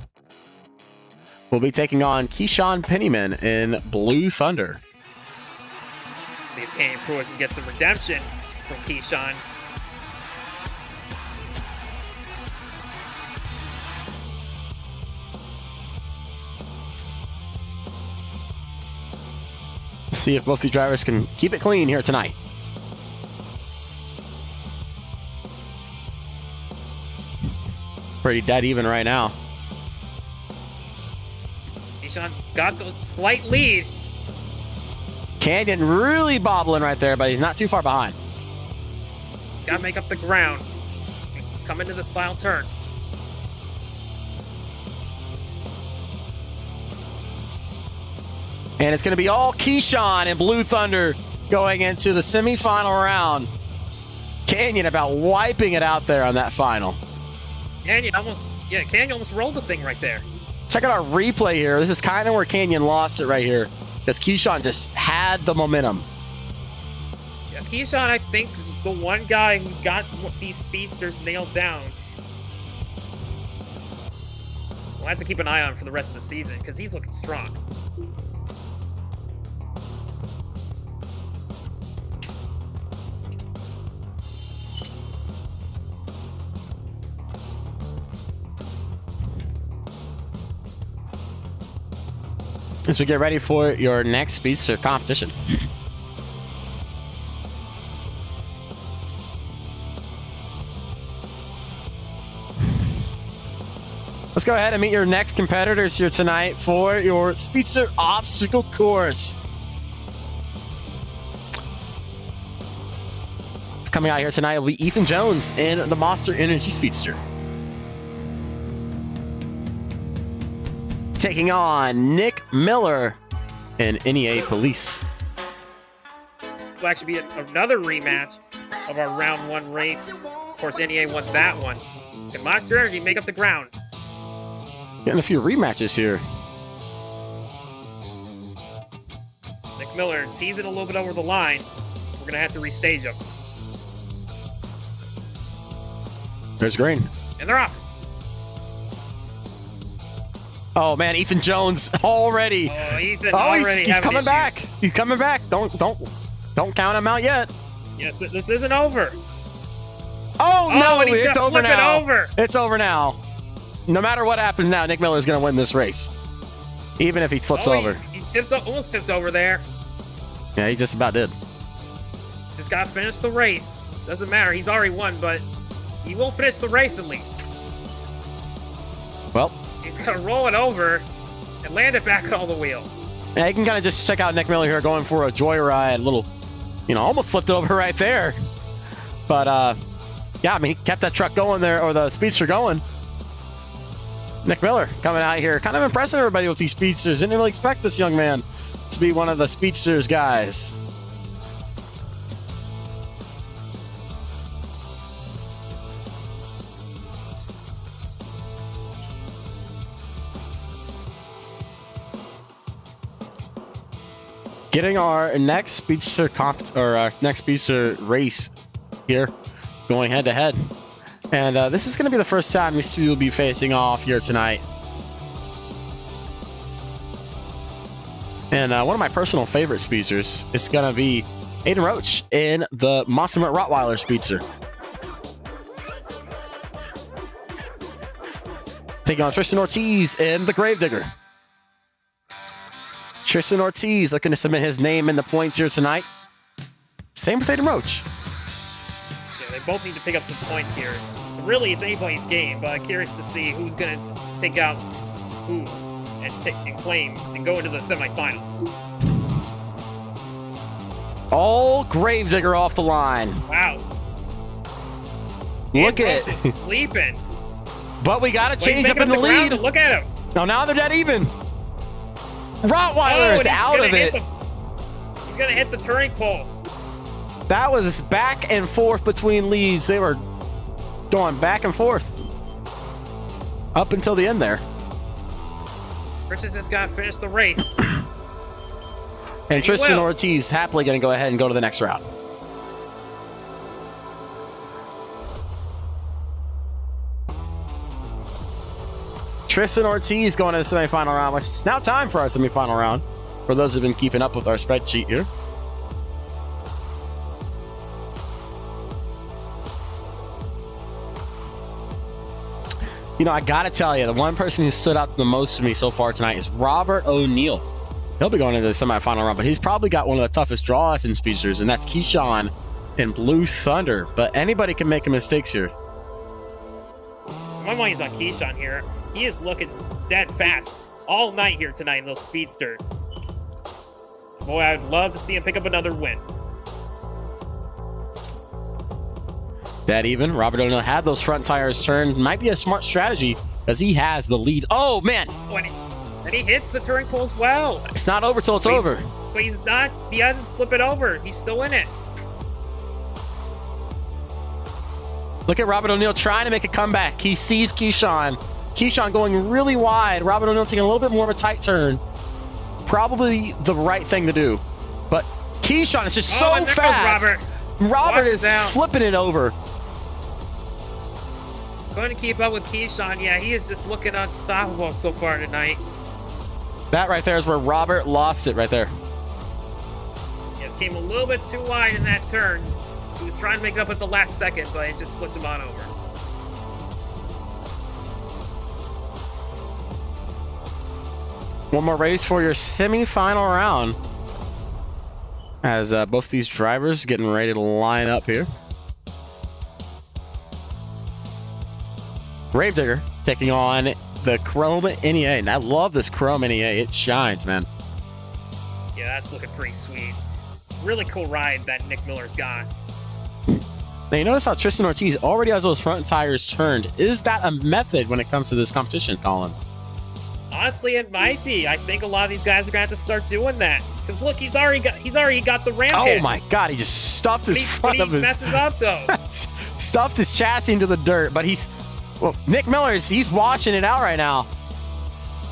will be taking on Keyshawn Pennyman in Blue Thunder. See if Canyon Pruitt can get some redemption from Keyshawn. See if both of you drivers can keep it clean here tonight. Pretty dead even right now. Keyshawn's got the slight lead. Canyon really bobbling right there, but he's not too far behind. He's got to make up the ground. Come into this final turn. And it's going to be all Keyshawn and Blue Thunder going into the semifinal round. Canyon about wiping it out there on that final. Canyon almost rolled the thing right there. Check out our replay here. This is kind of where Canyon lost it right here, because Keyshawn just had the momentum. Yeah, Keyshawn, I think, is the one guy who's got these speedsters nailed down. We'll have to keep an eye on him for the rest of the season because he's looking strong. As we get ready for your next Speedster competition. Let's go ahead and meet your next competitors here tonight for your Speedster obstacle course. It's coming out here tonight will be Ethan Jones in the Monster Energy Speedster. Taking on Nick Miller in NEA Police. Will actually be another rematch of our round one race. Of course, NEA won that one. Can Monster Energy make up the ground? Getting a few rematches here. Nick Miller teasing a little bit over the line. We're gonna have to restage him. There's green. And they're off. Oh man, Ethan Jones already. Oh, Ethan Oh, already he's having coming issues. back. He's coming back. Don't count him out yet. Yes, this isn't over. Oh no, and he's it's gonna over flip it now. over. It's over now. No matter what happens now, Nick Miller is going to win this race, even if he flips over. He almost tipped over there. Yeah, he just about did. Just gotta finish the race. Doesn't matter. He's already won, but he will finish the race at least. Well, He's gonna roll it over and land it back on all the wheels. yeah, you can kind of just check out Nick Miller here going for a joyride. Little, almost flipped over right there. But yeah, I mean, he kept that truck going there, or the Speedster going. Nick Miller coming out here, kind of impressing everybody with these Speedsters. Didn't really expect this young man to be one of the Speedsters guys. Getting our next Speedster next Speedster race here, going head to head. And this is going to be the first time these two will be facing off here tonight. And one of my personal favorite Speedsters is going to be Aiden Roach in the Monster Mutt Rottweiler Speedster. Taking on Tristan Ortiz in the Gravedigger. Tristan Ortiz looking to submit his name in the points here tonight. Same with Aiden Roach. both need to pick up some points here. So really, it's anybody's game, but I'm curious to see who's going to take out who and claim and go into the semifinals. All Gravedigger off the line. Wow. Look at Ambrose is sleeping. But we got to But he's change up making in the ground. lead. Look at him. Now they're dead even. Rottweiler is and he's out gonna of it. He's going to hit the turning pole. That was back and forth between leads. They were going back and forth up until the end there. Christian's just got to finish the race. And Tristan will. Ortiz happily going to go ahead and go to the next round. Tristan Ortiz going to the semifinal round, which is now time for our semifinal round. For those who've been keeping up with our spreadsheet here. You know, I gotta tell you, the one person who stood out the most to me so far tonight is Robert O'Neill. He'll be going into the semifinal round, but he's probably got one of the toughest draws in Speedsters, and that's Keyshawn and Blue Thunder. But anybody can make mistakes here. My money's on Keyshawn here. He is looking dead fast all night here tonight in those Speedsters. Boy, I'd love to see him pick up another win. That even. Robert O'Neill had those front tires turned. Might be a smart strategy as he has the lead. Oh, man. And he hits the turning pole as well. It's not over till it's But over. But he doesn't flip it over. He's still in it. Look at Robert O'Neill trying to make a comeback. He sees Keyshawn. Keyshawn going really wide. Robert O'Neill taking a little bit more of a tight turn. Probably the right thing to do. But Keyshawn is just so and there goes fast. Robert Watch is it down. flipping it over. Going to keep up with Keyshawn. Yeah, he is just looking unstoppable so far tonight. That right there is where Robert lost it right there. Yes, came a little bit too wide in that turn. He was trying to make it up at the last second, but it just slipped him on over. One more race for your semi-final round. As both these drivers getting ready to line up here. Gravedigger taking on the Chrome NEA. And I love this Chrome NEA. It shines, man. Yeah, that's looking pretty sweet. Really cool ride that Nick Miller's got. Now, you notice how Tristan Ortiz already has those front tires turned. Is that a method when it comes to this competition, Colin? Honestly, it might be. I think a lot of these guys are gonna have to start doing that. Cause look, he's already got the ramp Oh hit. my God, he just stuffed his front of He his... messes up though. stuffed his chassis into the dirt, but well, Nick Miller's, he's washing it out right now.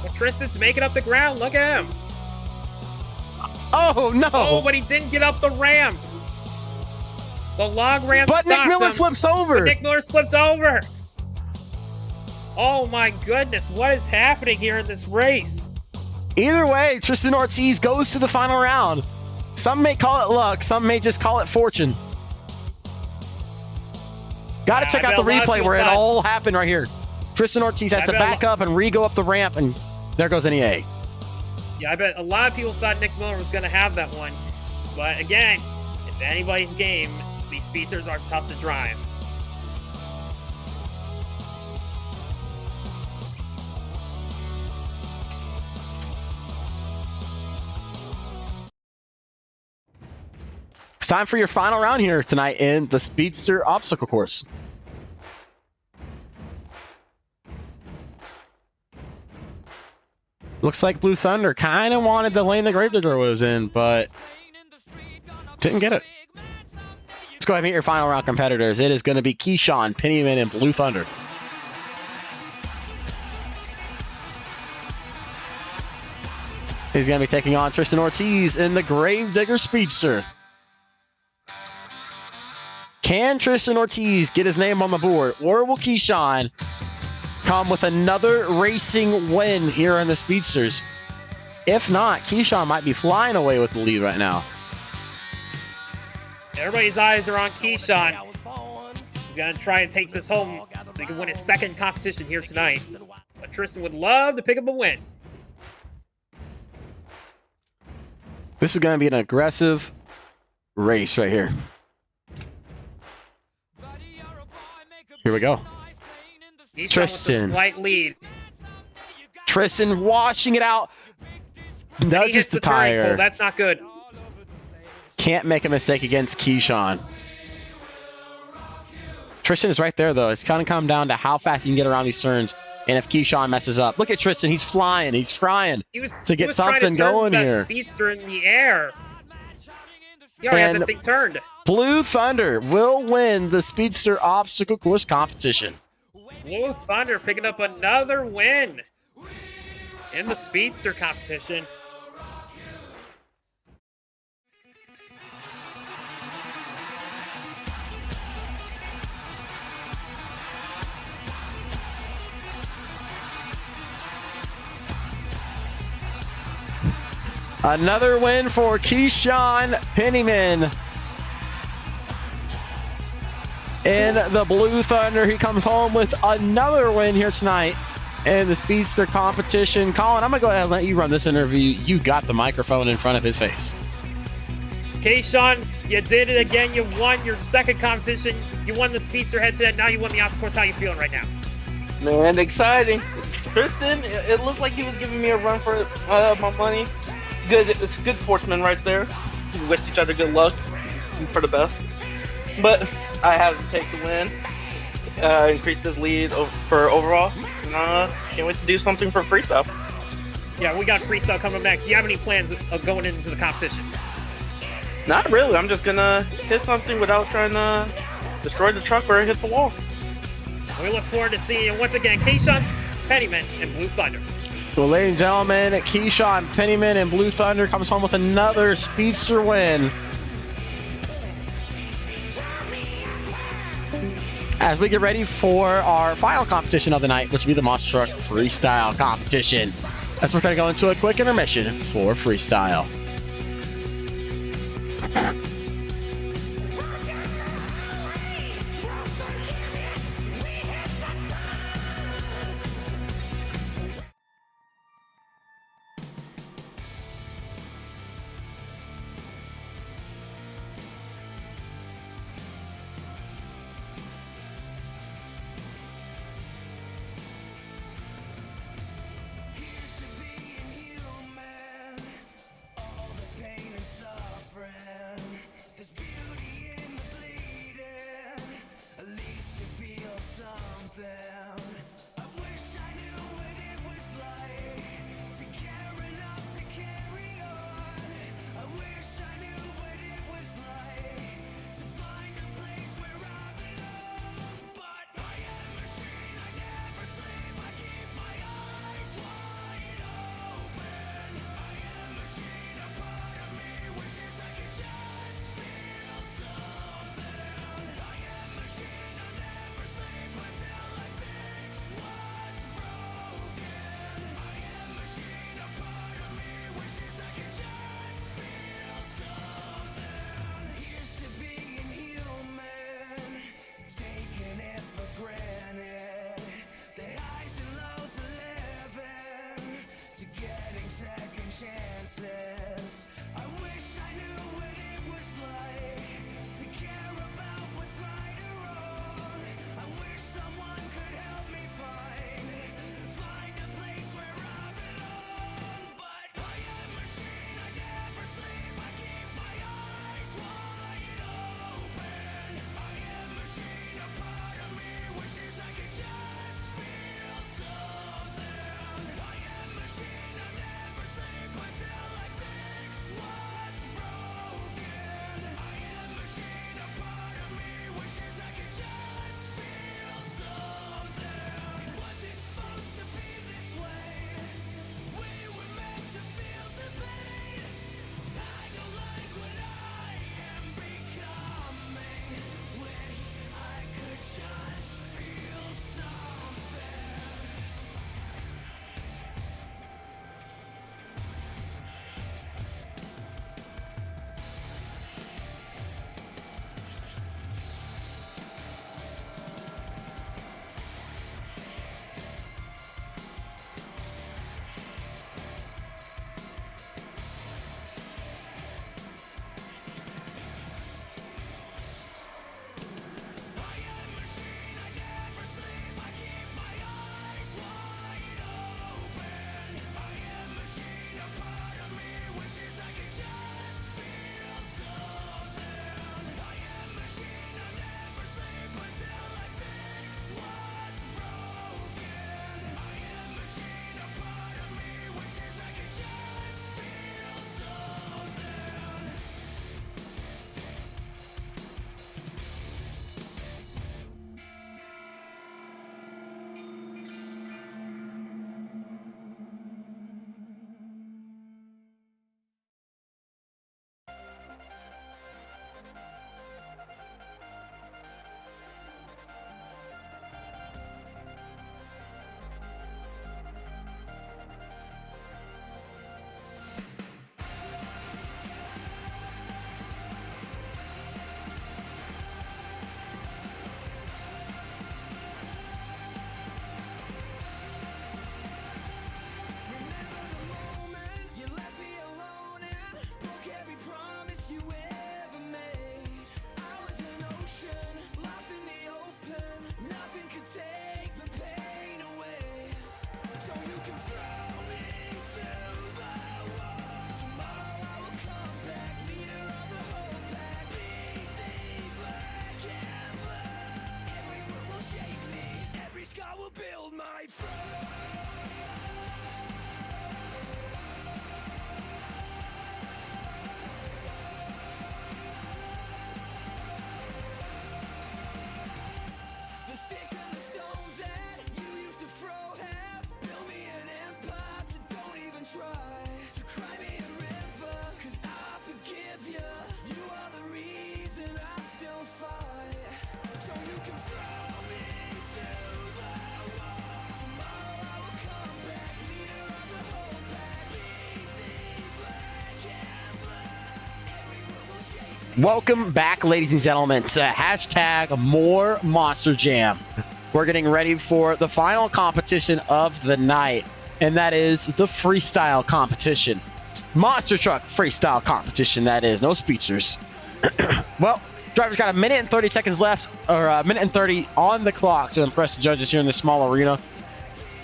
But Tristan's making up the ground. Look at him. Oh, no. Oh, but he didn't get up the ramp. The log ramp But Nick stopped Miller him. flips over. But Nick Miller slipped over. Oh my goodness, what is happening here in this race? Either way, Tristan Ortiz goes to the final round. Some may call it luck, some may just call it fortune. Gotta check out the replay where it all happened right here. Tristan Ortiz has to back up and re-go up the ramp, and there goes NEA. Yeah, I bet a lot of people thought Nick Miller was going to have that one. But again, it's anybody's game. These speedsters are tough to drive. It's time for your final round here tonight in the Speedster obstacle course. Looks like Blue Thunder kind of wanted the lane the Gravedigger was in, but didn't get it. Let's go ahead and meet your final round competitors. It is going to be Keyshawn, Pennyman, and Blue Thunder. He's going to be taking on Tristan Ortiz in the Gravedigger Speedster. Can Tristan Ortiz get his name on the board, or will Keyshawn come with another racing win here in the Speedsters? If not, Keyshawn might be flying away with the lead right now. Everybody's eyes are on Keyshawn. He's going to try and take this home so he can win his second competition here tonight. But Tristan would love to pick up a win. This is going to be an aggressive race right here. Here we go. Keyshawn with Tristan. a slight lead. Tristan washing it out. He Nudges hits the turning pole. tire. That's not good. Can't make a mistake against Keyshawn. Tristan is right there, though. It's kind of come down to how fast he can get around these turns. And if Keyshawn messes up, look at Tristan. He's flying. He's trying He was to get he was trying something to turn going that here. Speedster in the air. He already had And- that thing turned. Blue Thunder will win the Speedster obstacle course competition. Blue Thunder picking up another win in the Speedster competition. Another win for Keyshawn Pennyman. In the Blue Thunder, he comes home with another win here tonight in the Speedster competition. Colin, I'm going to go ahead and let you run this interview. You got the microphone in front of his face. Keyshawn, you did it again. You won your second competition. You won the Speedster head-to-head. Now you won the obstacle course. How you feeling right now? Man, exciting. Tristan, it looked like he was giving me a run for my money. It's a good sportsman right there. We wished each other good luck and for the best. But I have to take the win. Increased his lead for overall. And can't wait to do something for freestyle. Yeah, we got Freestyle coming next. Do you have any plans of going into the competition? Not really. I'm just gonna hit something without trying to destroy the truck or hit the wall. We look forward to seeing you once again. Keyshawn Pennyman and Blue Thunder. Well, ladies and gentlemen, Keyshawn Pennyman and Blue Thunder comes home with another Speedster win. As we get ready for our final competition of the night, which will be the Monster Truck Freestyle competition. As we're going to go into a quick intermission for Freestyle. Here's to being human, all the pain and suffering. Welcome back, ladies and gentlemen, to hashtag more Monster Jam. We're getting ready for the final competition of the night, and that is the freestyle competition. Monster truck freestyle competition, that is. No speedsters. Well, driver's got a minute and 30 seconds left, or a minute and 30 on the clock to impress the judges here in this small arena.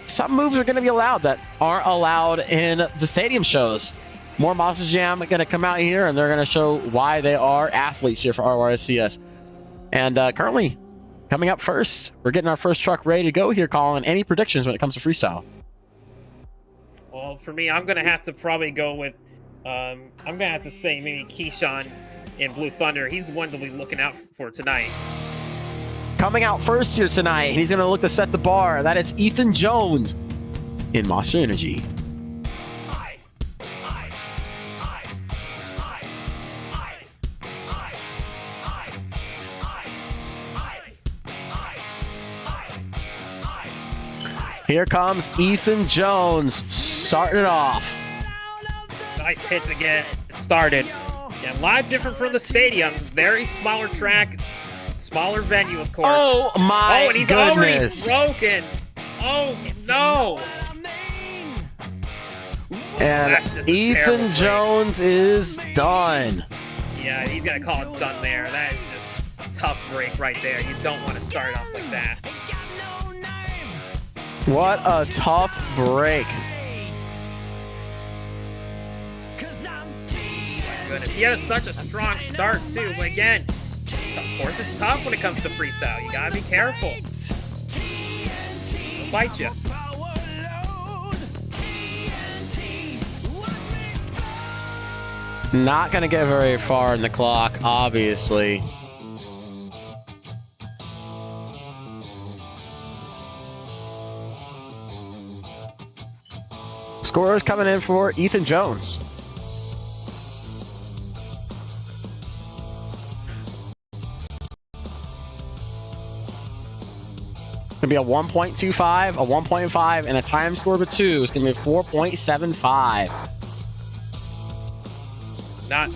Some moves are going to be allowed that aren't allowed in the stadium shows. More Monster Jam are going to come out here, and they're going to show why they are athletes here for RORSCS. And currently, coming up first, we're getting our first truck ready to go here, Colin. Any predictions when it comes to freestyle? Well, for me, I'm gonna have to probably go with. I'm gonna have to say maybe Keyshawn in Blue Thunder. He's the one to be looking out for tonight. Coming out first here tonight, he's going to look to set the bar. That is Ethan Jones in Monster Energy. Here comes Ethan Jones, starting it off. Nice hit to get it started. Yeah, a lot different from the stadiums. Very smaller track, smaller venue, of course. Oh my and he's goodness. already broken. Oh no. And That's just a Ethan terrible break. Jones is done. Yeah, he's gonna call it done there. That is just a tough break right there. You don't want to start off like that. What a tough break. Goodness, he has such a strong start too. But again, of course, it's tough when it comes to freestyle. You gotta be careful. They'll bite you. Not going to get very far in the clock, obviously. Scorers coming in for Ethan Jones. Going to be a 1.25, a 1.5, and a time score of a 2. It's going to be 4.75. Not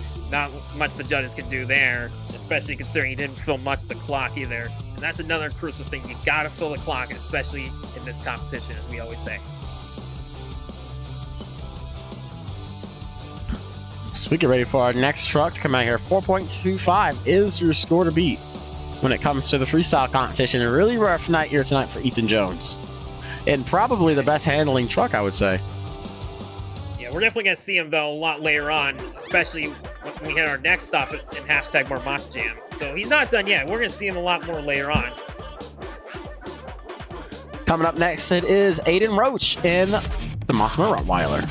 much the judges can do there, especially considering he didn't fill much of the clock either. And that's another crucial thing. You gotta fill the clock, especially in this competition, as we always say. So we get ready for our next truck to come out here. 4.25 is your score to beat when it comes to the freestyle competition. A really rough night here tonight for Ethan Jones. And probably the best handling truck, I would say. Yeah, we're definitely gonna see him though a lot later on, especially when we hit our next stop in hashtag more Monster Jam. So he's not done yet. We're gonna see him a lot more later on. Coming up next, it is Aiden Roach in the Mossman Rottweiler.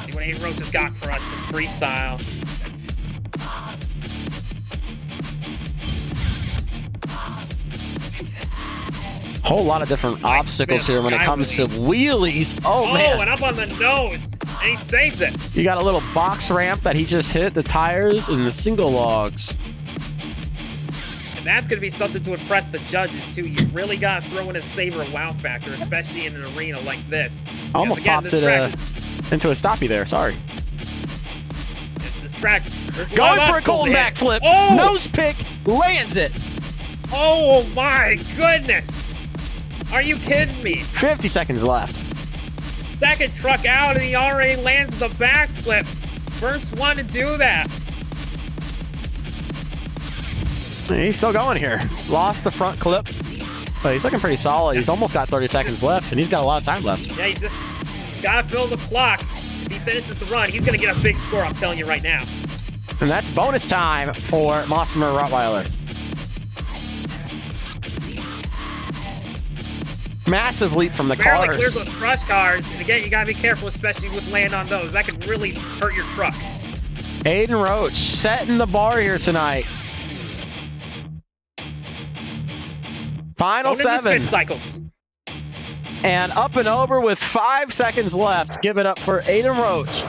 See what Aiden Roach has got for us in freestyle. Whole lot of different Nice obstacles spin, here when it sky comes to wheelie. wheelies. Oh, man. And up on the nose, and he saves it. You got a little box ramp that he just hit, the tires and the single logs. And that's going to be something to impress the judges, too. You really got to throw in a savor wow factor, especially in an arena like this. Almost Again, pops this it track, into a stoppie there. Sorry. This track, there's Going lot of for a golden obstacles backflip. ahead. Oh! Nose pick. Lands it. Oh, my goodness. Are you kidding me? 50 seconds left. Second truck out, and he already lands the backflip. First one to do that. He's still going here. Lost the front clip, but he's looking pretty solid. He's almost got 30 seconds left, and he's got a lot of time left. Yeah, he's got to fill the clock. If he finishes the run, he's going to get a big score, I'm telling you right now. And that's bonus time for Mossman Rottweiler. Massive leap from the Barely clears cars. those crush cars, and again, you got to be careful, especially with land on those. That could really hurt your truck. Aiden Roach setting the bar here tonight. Final Going into seven. spin cycles. And up and over with 5 seconds left. Give it up for Aiden Roach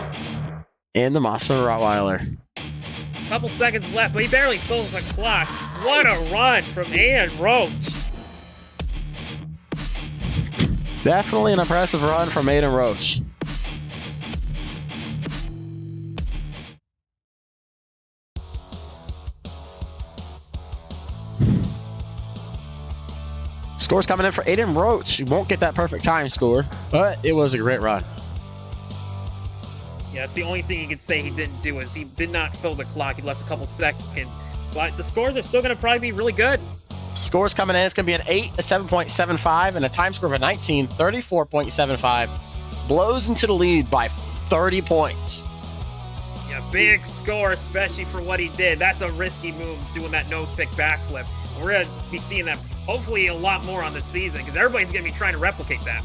in the Mossman Rottweiler. Couple seconds left, but he barely fills the clock. What a run from Aiden Roach. Definitely an impressive run from Aiden Roach. Scores coming in for Aiden Roach. You won't get that perfect time score, but it was a great run. Yeah, that's the only thing you could say he didn't do is he did not fill the clock. He left a couple seconds. But the scores are still going to probably be really good. Scores coming in, it's going to be an 8, a 7.75, and a time score of a 19, 34.75. Blows into the lead by 30 points. Yeah, big score, especially for what he did. That's a risky move, doing that nose pick backflip. We're going to be seeing that hopefully a lot more on this season because everybody's going to be trying to replicate that.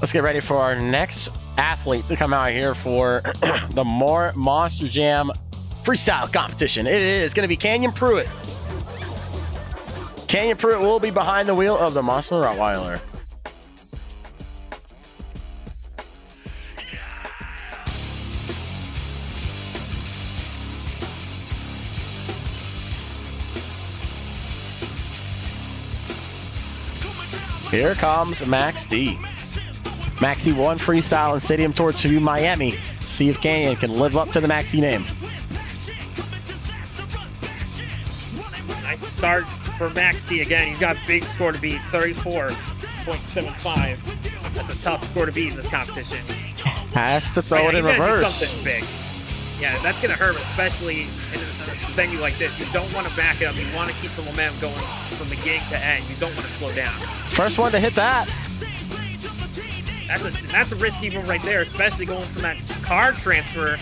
Let's get ready for our next athlete to come out here for the more Monster Jam freestyle competition. It is going to be Canyon Pruitt. Canyon Pruitt will be behind the wheel of the Monster Rottweiler. Here comes Max D. Maxie won freestyle and stadium tour to Miami. See if Canyon can live up to the Maxie name. Nice start for Max D again. He's got a big score to beat, 34.75. That's a tough score to beat in this competition. Has to throw it in he's gonna do reverse. something big. Yeah, that's going to hurt, especially in a venue like this. You don't want to back up. You want to keep the momentum going from beginning to end. You don't want to slow down. First one to hit that. That's a risky move right there, especially going from that card transfer.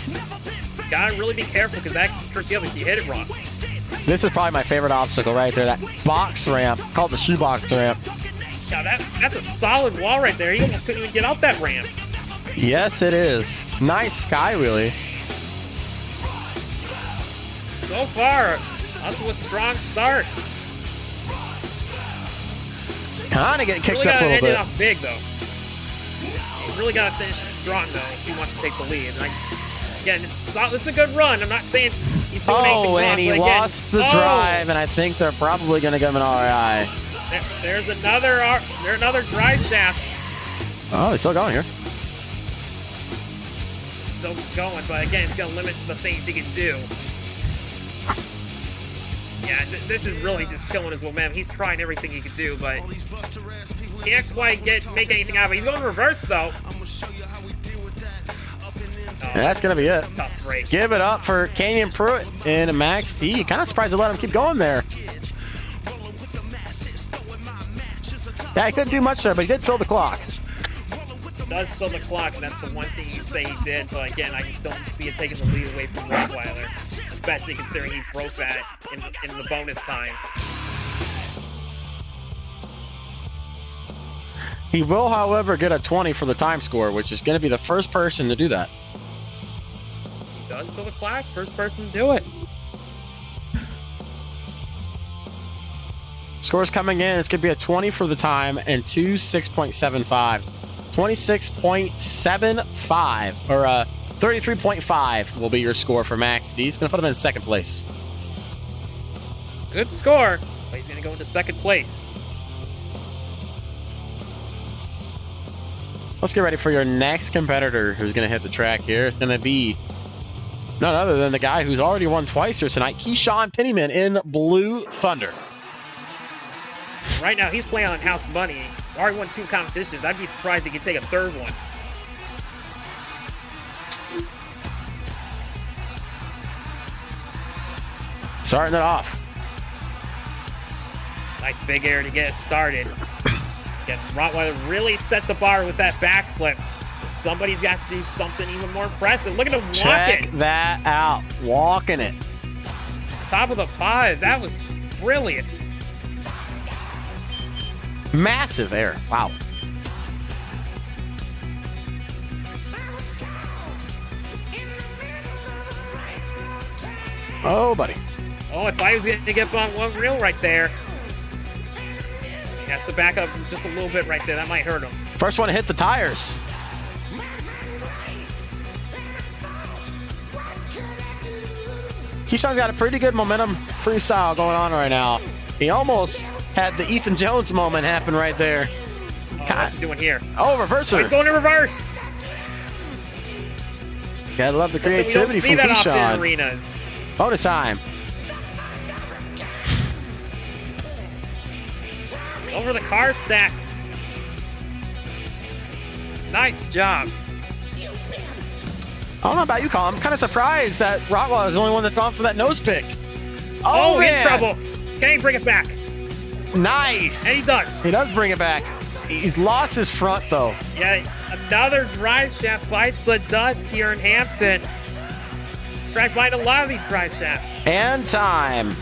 Gotta really be careful because that can trick you up if you hit it wrong. This is probably my favorite obstacle right there. That box ramp, called the shoebox ramp. Yeah, that's a solid wall right there. He almost couldn't even get up that ramp. Yes, it is. Nice sky wheelie. So far, off to a strong start. Kind of get kicked Really up a gotta little end bit. it off big though. He's really gotta finish it strong though if he wants to take the lead. And again, it's a good run. I'm not saying he's doing anything wrong. And he but again, lost the drive, and I think they're probably going to give him an RI. There's another drive shaft. Oh, he's still going here. Still going, but again, it's gonna limit the things he can do. Yeah, this is really just killing his momentum. He's trying everything he can do, but can't quite make anything out of it. He's going reverse though. And that's going to be it. Tough break. Give it up for Canyon Pruitt and Max D. Kind of surprised to let him keep going there. Yeah, he couldn't do much there, but he did fill the clock. Does fill the clock, and that's the one thing you say he did. But again, I just don't see it taking the lead away from Rottweiler, especially considering he broke that in the bonus time. He will, however, get a 20 for the time score, which is going to be the first person to do that. He does fill the clock, first person to do it. Scores coming in, it's going to be a 20 for the time and two 6.75s. 26.75 or 33.5 will be your score for Max D. He's going to put him in second place. Good score, but he's going to go into second place. Let's get ready for your next competitor who's going to hit the track here. It's going to be none other than the guy who's already won twice here tonight, Keyshawn Pennyman in Blue Thunder. Right now, he's playing on house money. Already won 2 competitions. I'd be surprised if he could take a third one. Starting it off. Nice big air to get it started. Again, Rottweiler really set the bar with that backflip. So somebody's got to do something even more impressive. Look at him walking. Check that out. Walking it. Top of the 5. That was brilliant. Massive air. Wow. Oh, buddy. Oh, if I was going to get on one reel right there. He has to back up just a little bit right there. That might hurt him. First one to hit the tires. Keyshawn's got a pretty good momentum freestyle going on right now. He almost had the Ethan Jones moment happen right there. Oh, what's he doing here? Oh, reverser. Oh, he's going to reverse. Gotta love the We don't creativity see from that often in Keyshawn. arenas. Bonus time. Over the car stack. Nice job. I don't know about you, Colin. I'm kind of surprised that Rottweiler is the only one that's gone for that nose pick. Oh, man. in trouble. Can he bring it back? Nice. And he does. He does bring it back. He's lost his front, though. Yeah, another drive shaft bites the dust here in Hampton. Track bite a lot of these drive shafts. And time.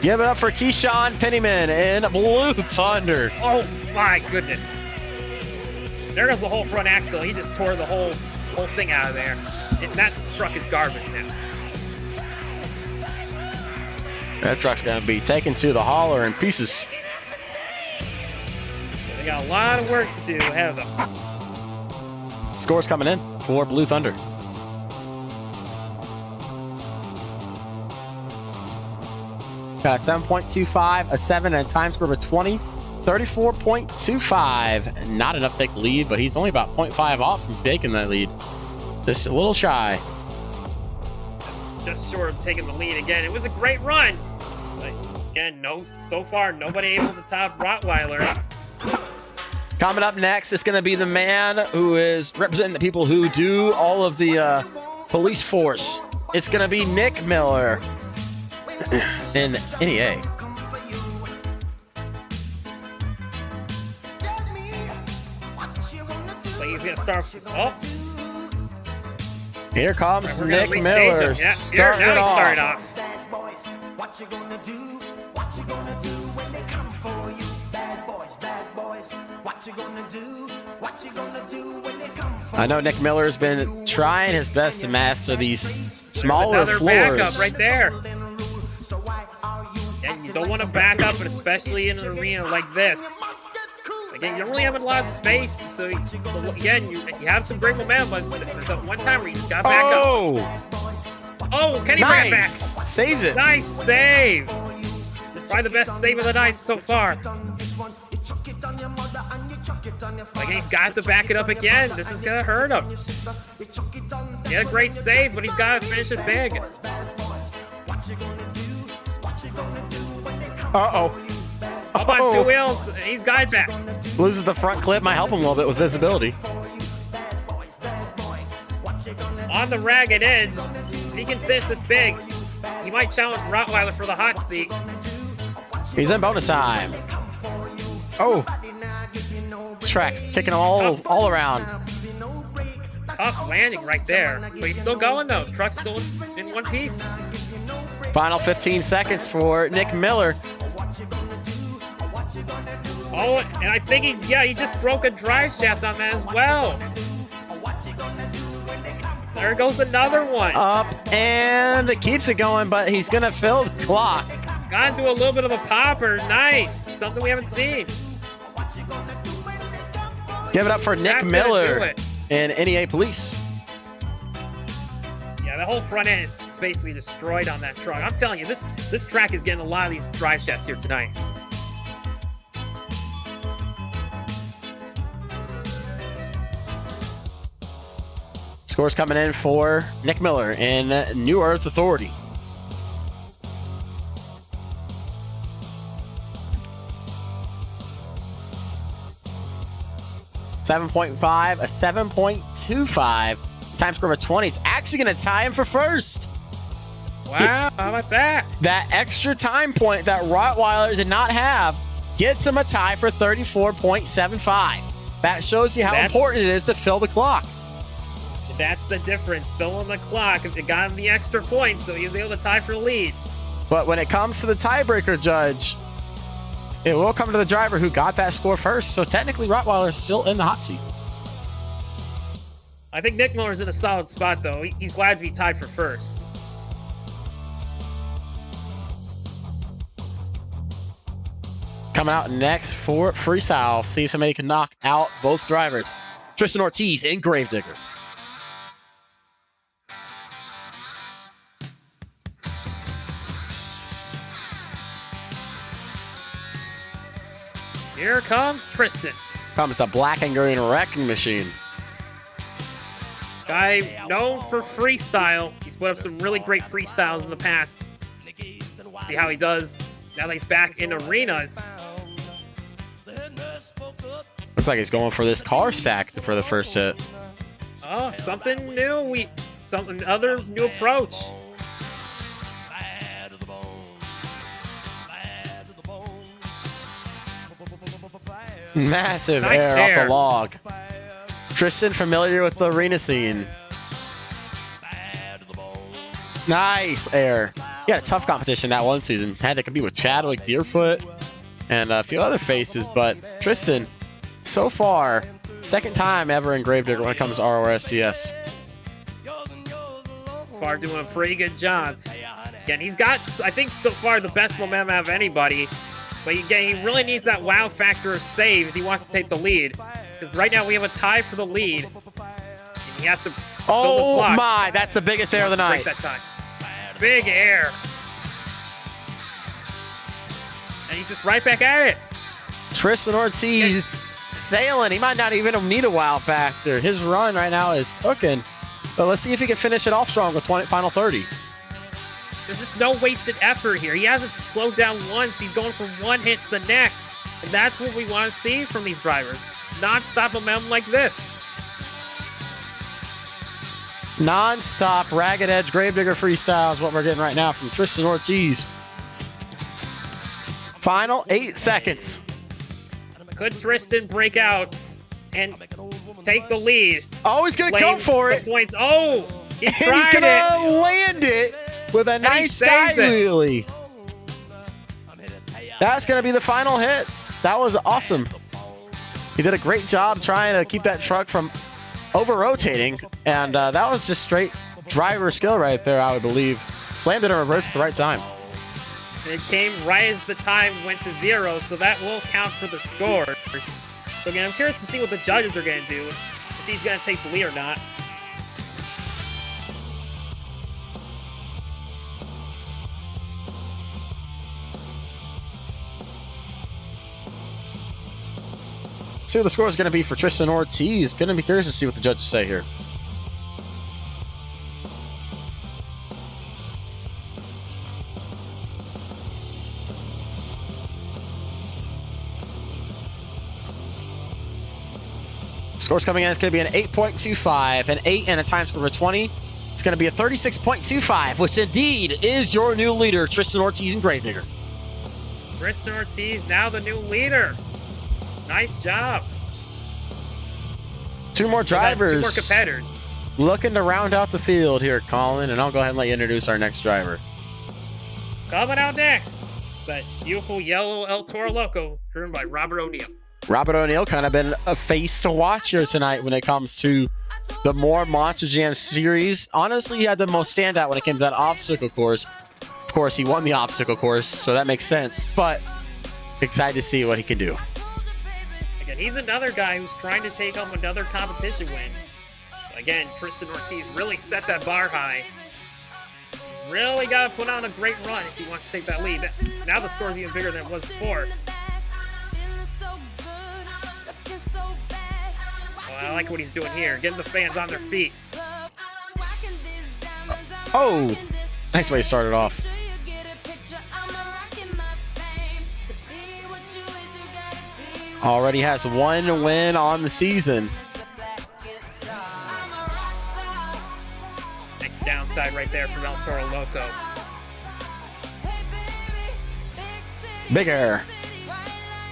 Give it up for Keyshawn Pennyman in Blue Thunder. Oh my goodness. There goes the whole front axle. He just tore the whole thing out of there. And that truck is garbage now. That truck's going to be taken to the hauler in pieces. They got a lot of work to do ahead of them. Scores coming in for Blue Thunder. Got a 7.25, a 7, and a time score of a 20. 34.25. Not enough to take the lead, but he's only about 0.5 off from taking that lead. Just a little shy. Just short of taking the lead again. It was a great run. But again, so far, nobody able to top Rottweiler. Coming up next, it's going to be the man who is representing the people who do all of the police force. It's going to be Nick Miller in NEA. Like he's going to start. Oh, Here comes we're gonna Nick restage Miller him. Yeah, starting now it he's off. starting off. Bad boys, what you gonna do? What you gonna do when they come for you? Bad boys, what you gonna do? What you gonna do when they come for you? I know Nick Miller's been trying his best to master these smaller Another backup floors. right there. And you don't want to back up, and especially in an arena like this. Again, you don't really have a lot of space, so again, you have some great momentum, but there's that one time where you just got to back up. Oh, can he bring it back? Nice. Saves it. Nice save. Probably the best save of the night so far. Like, he's got to back it up again. This is going to hurt him. He had a great save, but he's got to finish it big. Uh-oh. Up on two wheels. He's got it back. Loses the front clip. Might help him a little bit with visibility. On the ragged edge. If he can finish this big, he might challenge Rottweiler for the hot seat. He's in bonus time. Oh. This track's kicking him all around. Tough landing right there. But he's still going, though. Truck's still in one piece. Final 15 seconds for Nick Miller. Oh, and I think he just broke a drive shaft on that as well. There goes another one. Up, and it keeps it going, but he's going to fill the clock. Got into a little bit of a popper. Nice. Something we haven't seen. Give it up for Nick That's gonna do Miller it. in NEA Police. Yeah, the whole front end is basically destroyed on that truck. I'm telling you, this track is getting a lot of these drive shafts here tonight. Scores coming in for Nick Miller in New Earth Authority. .5, a 7.25. Time score of a 20. It's actually going to tie him for first. Wow, how about that? That extra time point that Rottweiler did not have gets him a tie for 34.75. That shows you how important it is to fill the clock. That's the difference. Filling the clock. It got him the extra point, so he was able to tie for the lead. But when it comes to the tiebreaker, Judge, it will come to the driver who got that score first. So technically, Rottweiler is still in the hot seat. I think Nick Miller's in a solid spot, though. He's glad to be tied for first. Coming out next for Freestyle. See if somebody can knock out both drivers. Tristan Ortiz and Gravedigger. Here comes Tristan. Comes the black and green wrecking machine. Guy known for freestyle. He's put up some really great freestyles in the past. See how he does now that he's back in arenas. Looks like he's going for this car stack for the first hit. Oh, something new. Something other new approach. Massive Nice air off air. the log. Tristan familiar with the arena scene. Nice air. He had a tough competition that one season. Had to compete with Chadwick, Deerfoot, and a few other faces. But Tristan, so far, second time ever in Gravedigger when it comes to RORSCS. Far doing a pretty good job. Again, he's got, I think, so far the best momentum out of anybody. But again, he really needs that wow factor of save if he wants to take the lead. Because right now we have a tie for the lead. And he has to build the Oh clock. my, that's the biggest air of the Break night. that time. Big air. And he's just right back at it. Tristan Ortiz sailing. He might not even need a wow factor. His run right now is cooking. But let's see if he can finish it off strong with final 30. There's just no wasted effort here. He hasn't slowed down once. He's going from one hit to the next. And that's what we want to see from these drivers. Non-stop momentum like this. Non-stop ragged edge Gravedigger freestyle is what we're getting right now from Tristan Ortiz. Final 8 seconds. Could Tristan break out and take the lead? Oh, he's going to go Laying for some it. Points. Oh, he And he's tried going it. to land it with a he nice sky saves it. wheelie. That's going to be the final hit. That was awesome. He did a great job trying to keep that truck from over-rotating, and that was just straight driver skill right there, I would believe. Slammed it in reverse at the right time. And it came right as the time went to 0, so that will count for the score. So again, I'm curious to see what the judges are going to do, if he's going to take the lead or not. See what the score is going to be for Tristan Ortiz. Going to be curious to see what the judges say here. Score's coming in. It's going to be an 8.25, an 8, and a time score of 20. It's going to be a 36.25, which indeed is your new leader, Tristan Ortiz and Gravedigger. Tristan Ortiz, now the new leader. Nice job. Two more We got drivers. Two more competitors. Looking to round out the field here, Colin, and I'll go ahead and let you introduce our next driver. Coming out next, it's that beautiful yellow El Toro Loco, driven by Robert O'Neill. Robert O'Neill kind of been a face to watch here tonight when it comes to the more Monster Jam series. Honestly, he had the most standout when it came to that obstacle course. Of course, he won the obstacle course, so that makes sense, but excited to see what he can do. Again, he's another guy who's trying to take home another competition win. Again, Tristan Ortiz really set that bar high. Really got to put on a great run if he wants to take that lead. Now the score's even bigger than it was before. Oh, I like what he's doing here, getting the fans on their feet. Oh, nice way he started off. Already has one win on the season. Nice downside right there from El Toro Loco. Big air.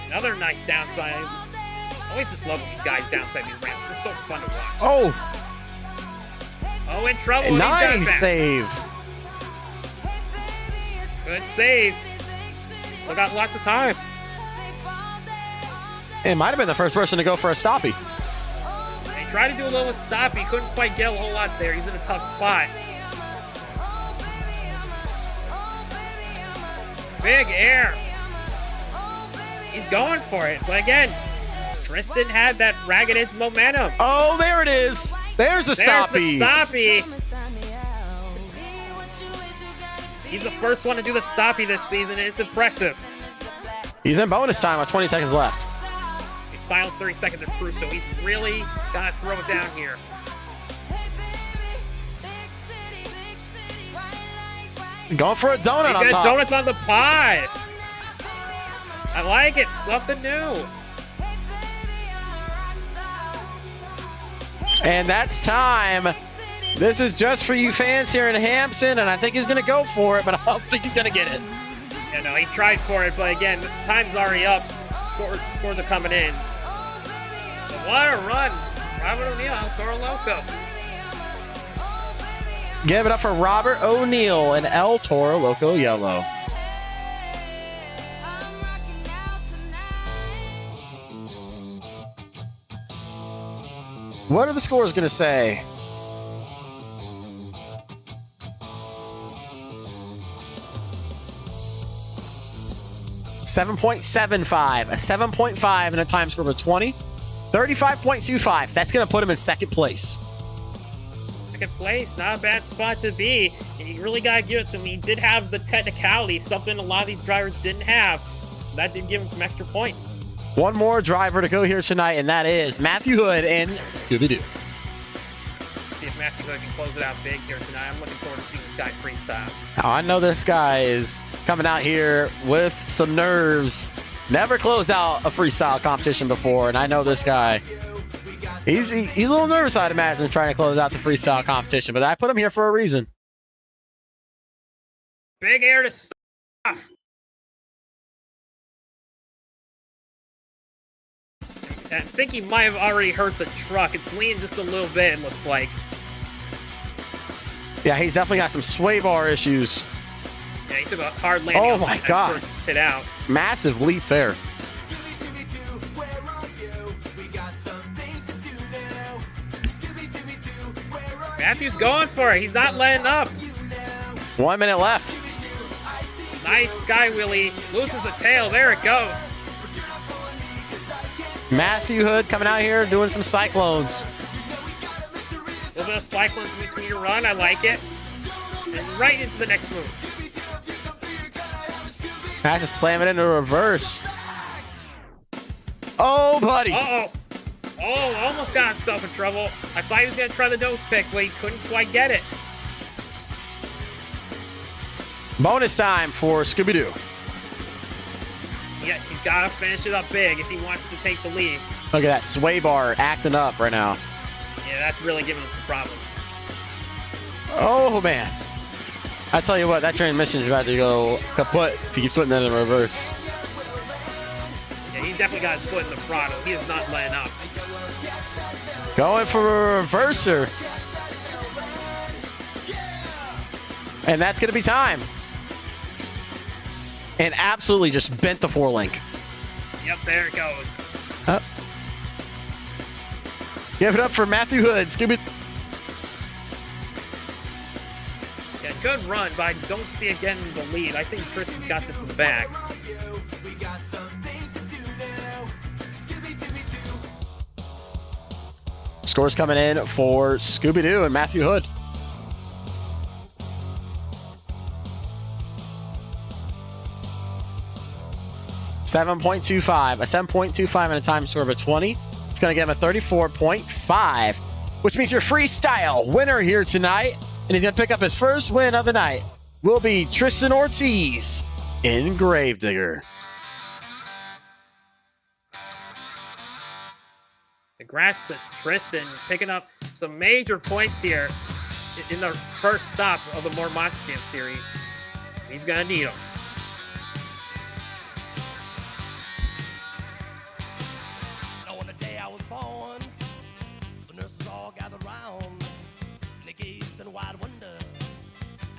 Another nice downside. I always just love when these guys downside these ramps. It's just so fun to watch. Oh, Oh, in trouble. He's got it nice back. save. Good save. Still got lots of time. It might have been the first person to go for a stoppie. He tried to do a little stop. He couldn't quite get a whole lot there. He's in a tough spot. Big air. He's going for it. But again, Tristan had that ragged edge momentum. Oh, there it is. There's a There's stoppie. the stoppie. He's the first one to do the stoppie this season, and it's impressive. He's in bonus time with 20 seconds left. His final 30 seconds of cruise, so he's really got to throw it down here. Going for a donut He's on got top. donuts on the pie. I like it. Something new. And that's time. This is just for you fans here in Hampton, and I think he's going to go for it, but I don't think he's going to get it. Yeah, no, he tried for it, but again, time's already up. Scores are coming in. But what a run. Robert O'Neill, El Toro Loco. Give it up for Robert O'Neill and El Toro Loco Yellow. What are the scores going to say? .75, a 7.5, and a time score of 20. 35.25. That's going to put him in second place. Second place, not a bad spot to be. And you really got to give it to him. He did have the technicality, something a lot of these drivers didn't have. That did give him some extra points. One more driver to go here tonight, and that is Matthew Hood and Scooby-Doo. See if Matthew Hood can close it out big here tonight. I'm looking forward to seeing this guy freestyle. Now, I know this guy is coming out here with some nerves. Never closed out a freestyle competition before, and I know this guy. He's a little nervous, I'd imagine, trying to close out the freestyle competition, but I put him here for a reason. Big air to stuff. I think he might have already hurt the truck. It's leaning just a little bit, it looks like. Yeah, he's definitely got some sway bar issues. Yeah, he took a hard landing. Oh on my that God. first hit out. Massive leap there. Matthew's going for it. He's not letting up. 1 minute left. Nice sky wheelie. Loses the tail. There it goes. Matthew Hood coming out here doing some cyclones. A little bit of cyclones in between your run. I like it. And right into the next move. Has to slam it into reverse. Oh, buddy. Uh-oh. Oh, almost got himself in trouble. I thought he was going to try the nose pick, but he couldn't quite get it. Bonus time for Scooby-Doo. Yeah, he's got to finish it up big if he wants to take the lead. Look at that sway bar acting up right now. Yeah, that's really giving him some problems. Oh, man. I tell you what, that transmission is about to go kaput if he keeps putting that in reverse. Yeah, he's definitely got his foot in the throttle. He is not letting up. Going for a reverser. And that's going to be time. And absolutely just bent the four-link. Yep, there it goes. Up. Give it up for Matthew Hood. Scooby. Yeah, good run, but I don't see it getting the lead. I think Tristan's got this in the bag. Scores coming in for Scooby-Doo and Matthew Hood. .25, a 7.25 and a time score of a 20. It's going to give him a 34.5, which means your freestyle winner here tonight, and he's going to pick up his first win of the night, will be Tristan Ortiz in Gravedigger. Congrats to Tristan picking up some major points here in the first stop of the More Monster Jam series. He's going to need them. On the day I was born, the nurses all gathered round, and they gazed in wide wonder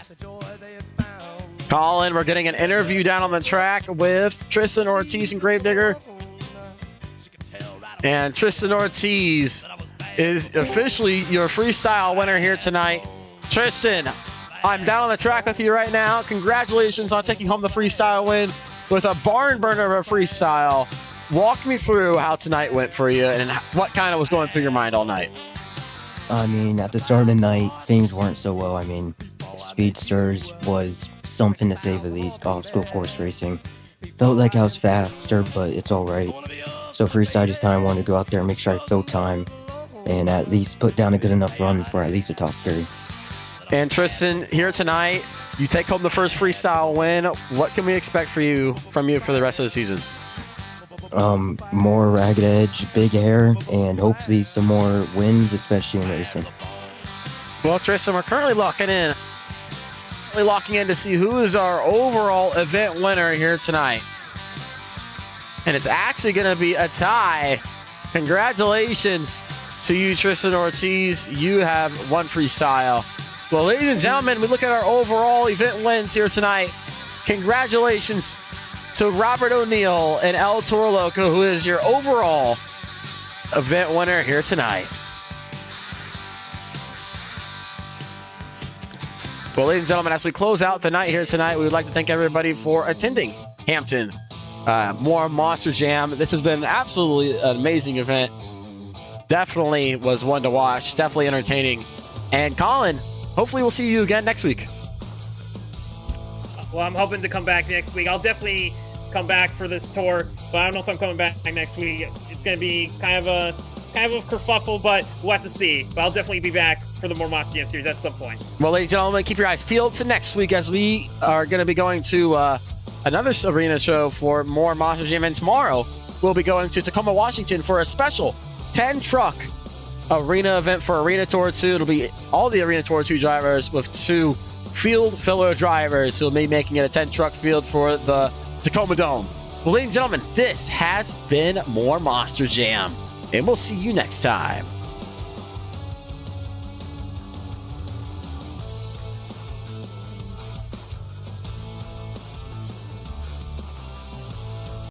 at the joy they had found. Colin, we're getting an interview down on the track with Tristan Ortiz and Gravedigger. And Tristan Ortiz is officially your freestyle winner here tonight. Tristan, I'm down on the track with you right now. Congratulations on taking home the freestyle win with a barn burner of a freestyle. Walk me through how tonight went for you and what kind of was going through your mind all night. I mean, at the start of the night, things weren't so well. I mean, Speedsters was something to say the least. Obstacle course racing. Felt like I was faster, but it's all right. So freestyle, just kind of wanted to go out there and make sure I fill time and at least put down a good enough run for at least a top 3. And Tristan, here tonight, you take home the first freestyle win. What can we expect from you for the rest of the season? More ragged edge, big air, and hopefully some more wins, especially in racing. Well, Tristan, we're currently locking in to see who is our overall event winner here tonight. And it's actually going to be a tie. Congratulations to you, Tristan Ortiz. You have won freestyle. Well, ladies and gentlemen, we look at our overall event wins here tonight. Congratulations to Robert O'Neill and El Toro Loco, who is your overall event winner here tonight. Well, ladies and gentlemen, as we close out the night here tonight, we would like to thank everybody for attending Hampton More Monster Jam. This has been absolutely an amazing event. Definitely was one to watch. Definitely entertaining. And Colin, hopefully we'll see you again next week. Well, I'm hoping to come back next week. I'll definitely come back for this tour, but I don't know if I'm coming back next week. It's going to be kind of a kerfuffle, but we'll have to see. But I'll definitely be back for the More Monster Jam series at some point. Well, ladies and gentlemen, keep your eyes peeled to next week as we are going to be going to another arena show for More Monster Jam. And tomorrow, we'll be going to Tacoma, Washington for a special 10-truck arena event for Arena Tour 2. It'll be all the Arena Tour 2 drivers with 2 field filler drivers who will be making it a 10-truck field for the Tacoma Dome. Well, ladies and gentlemen, this has been More Monster Jam, and we'll see you next time.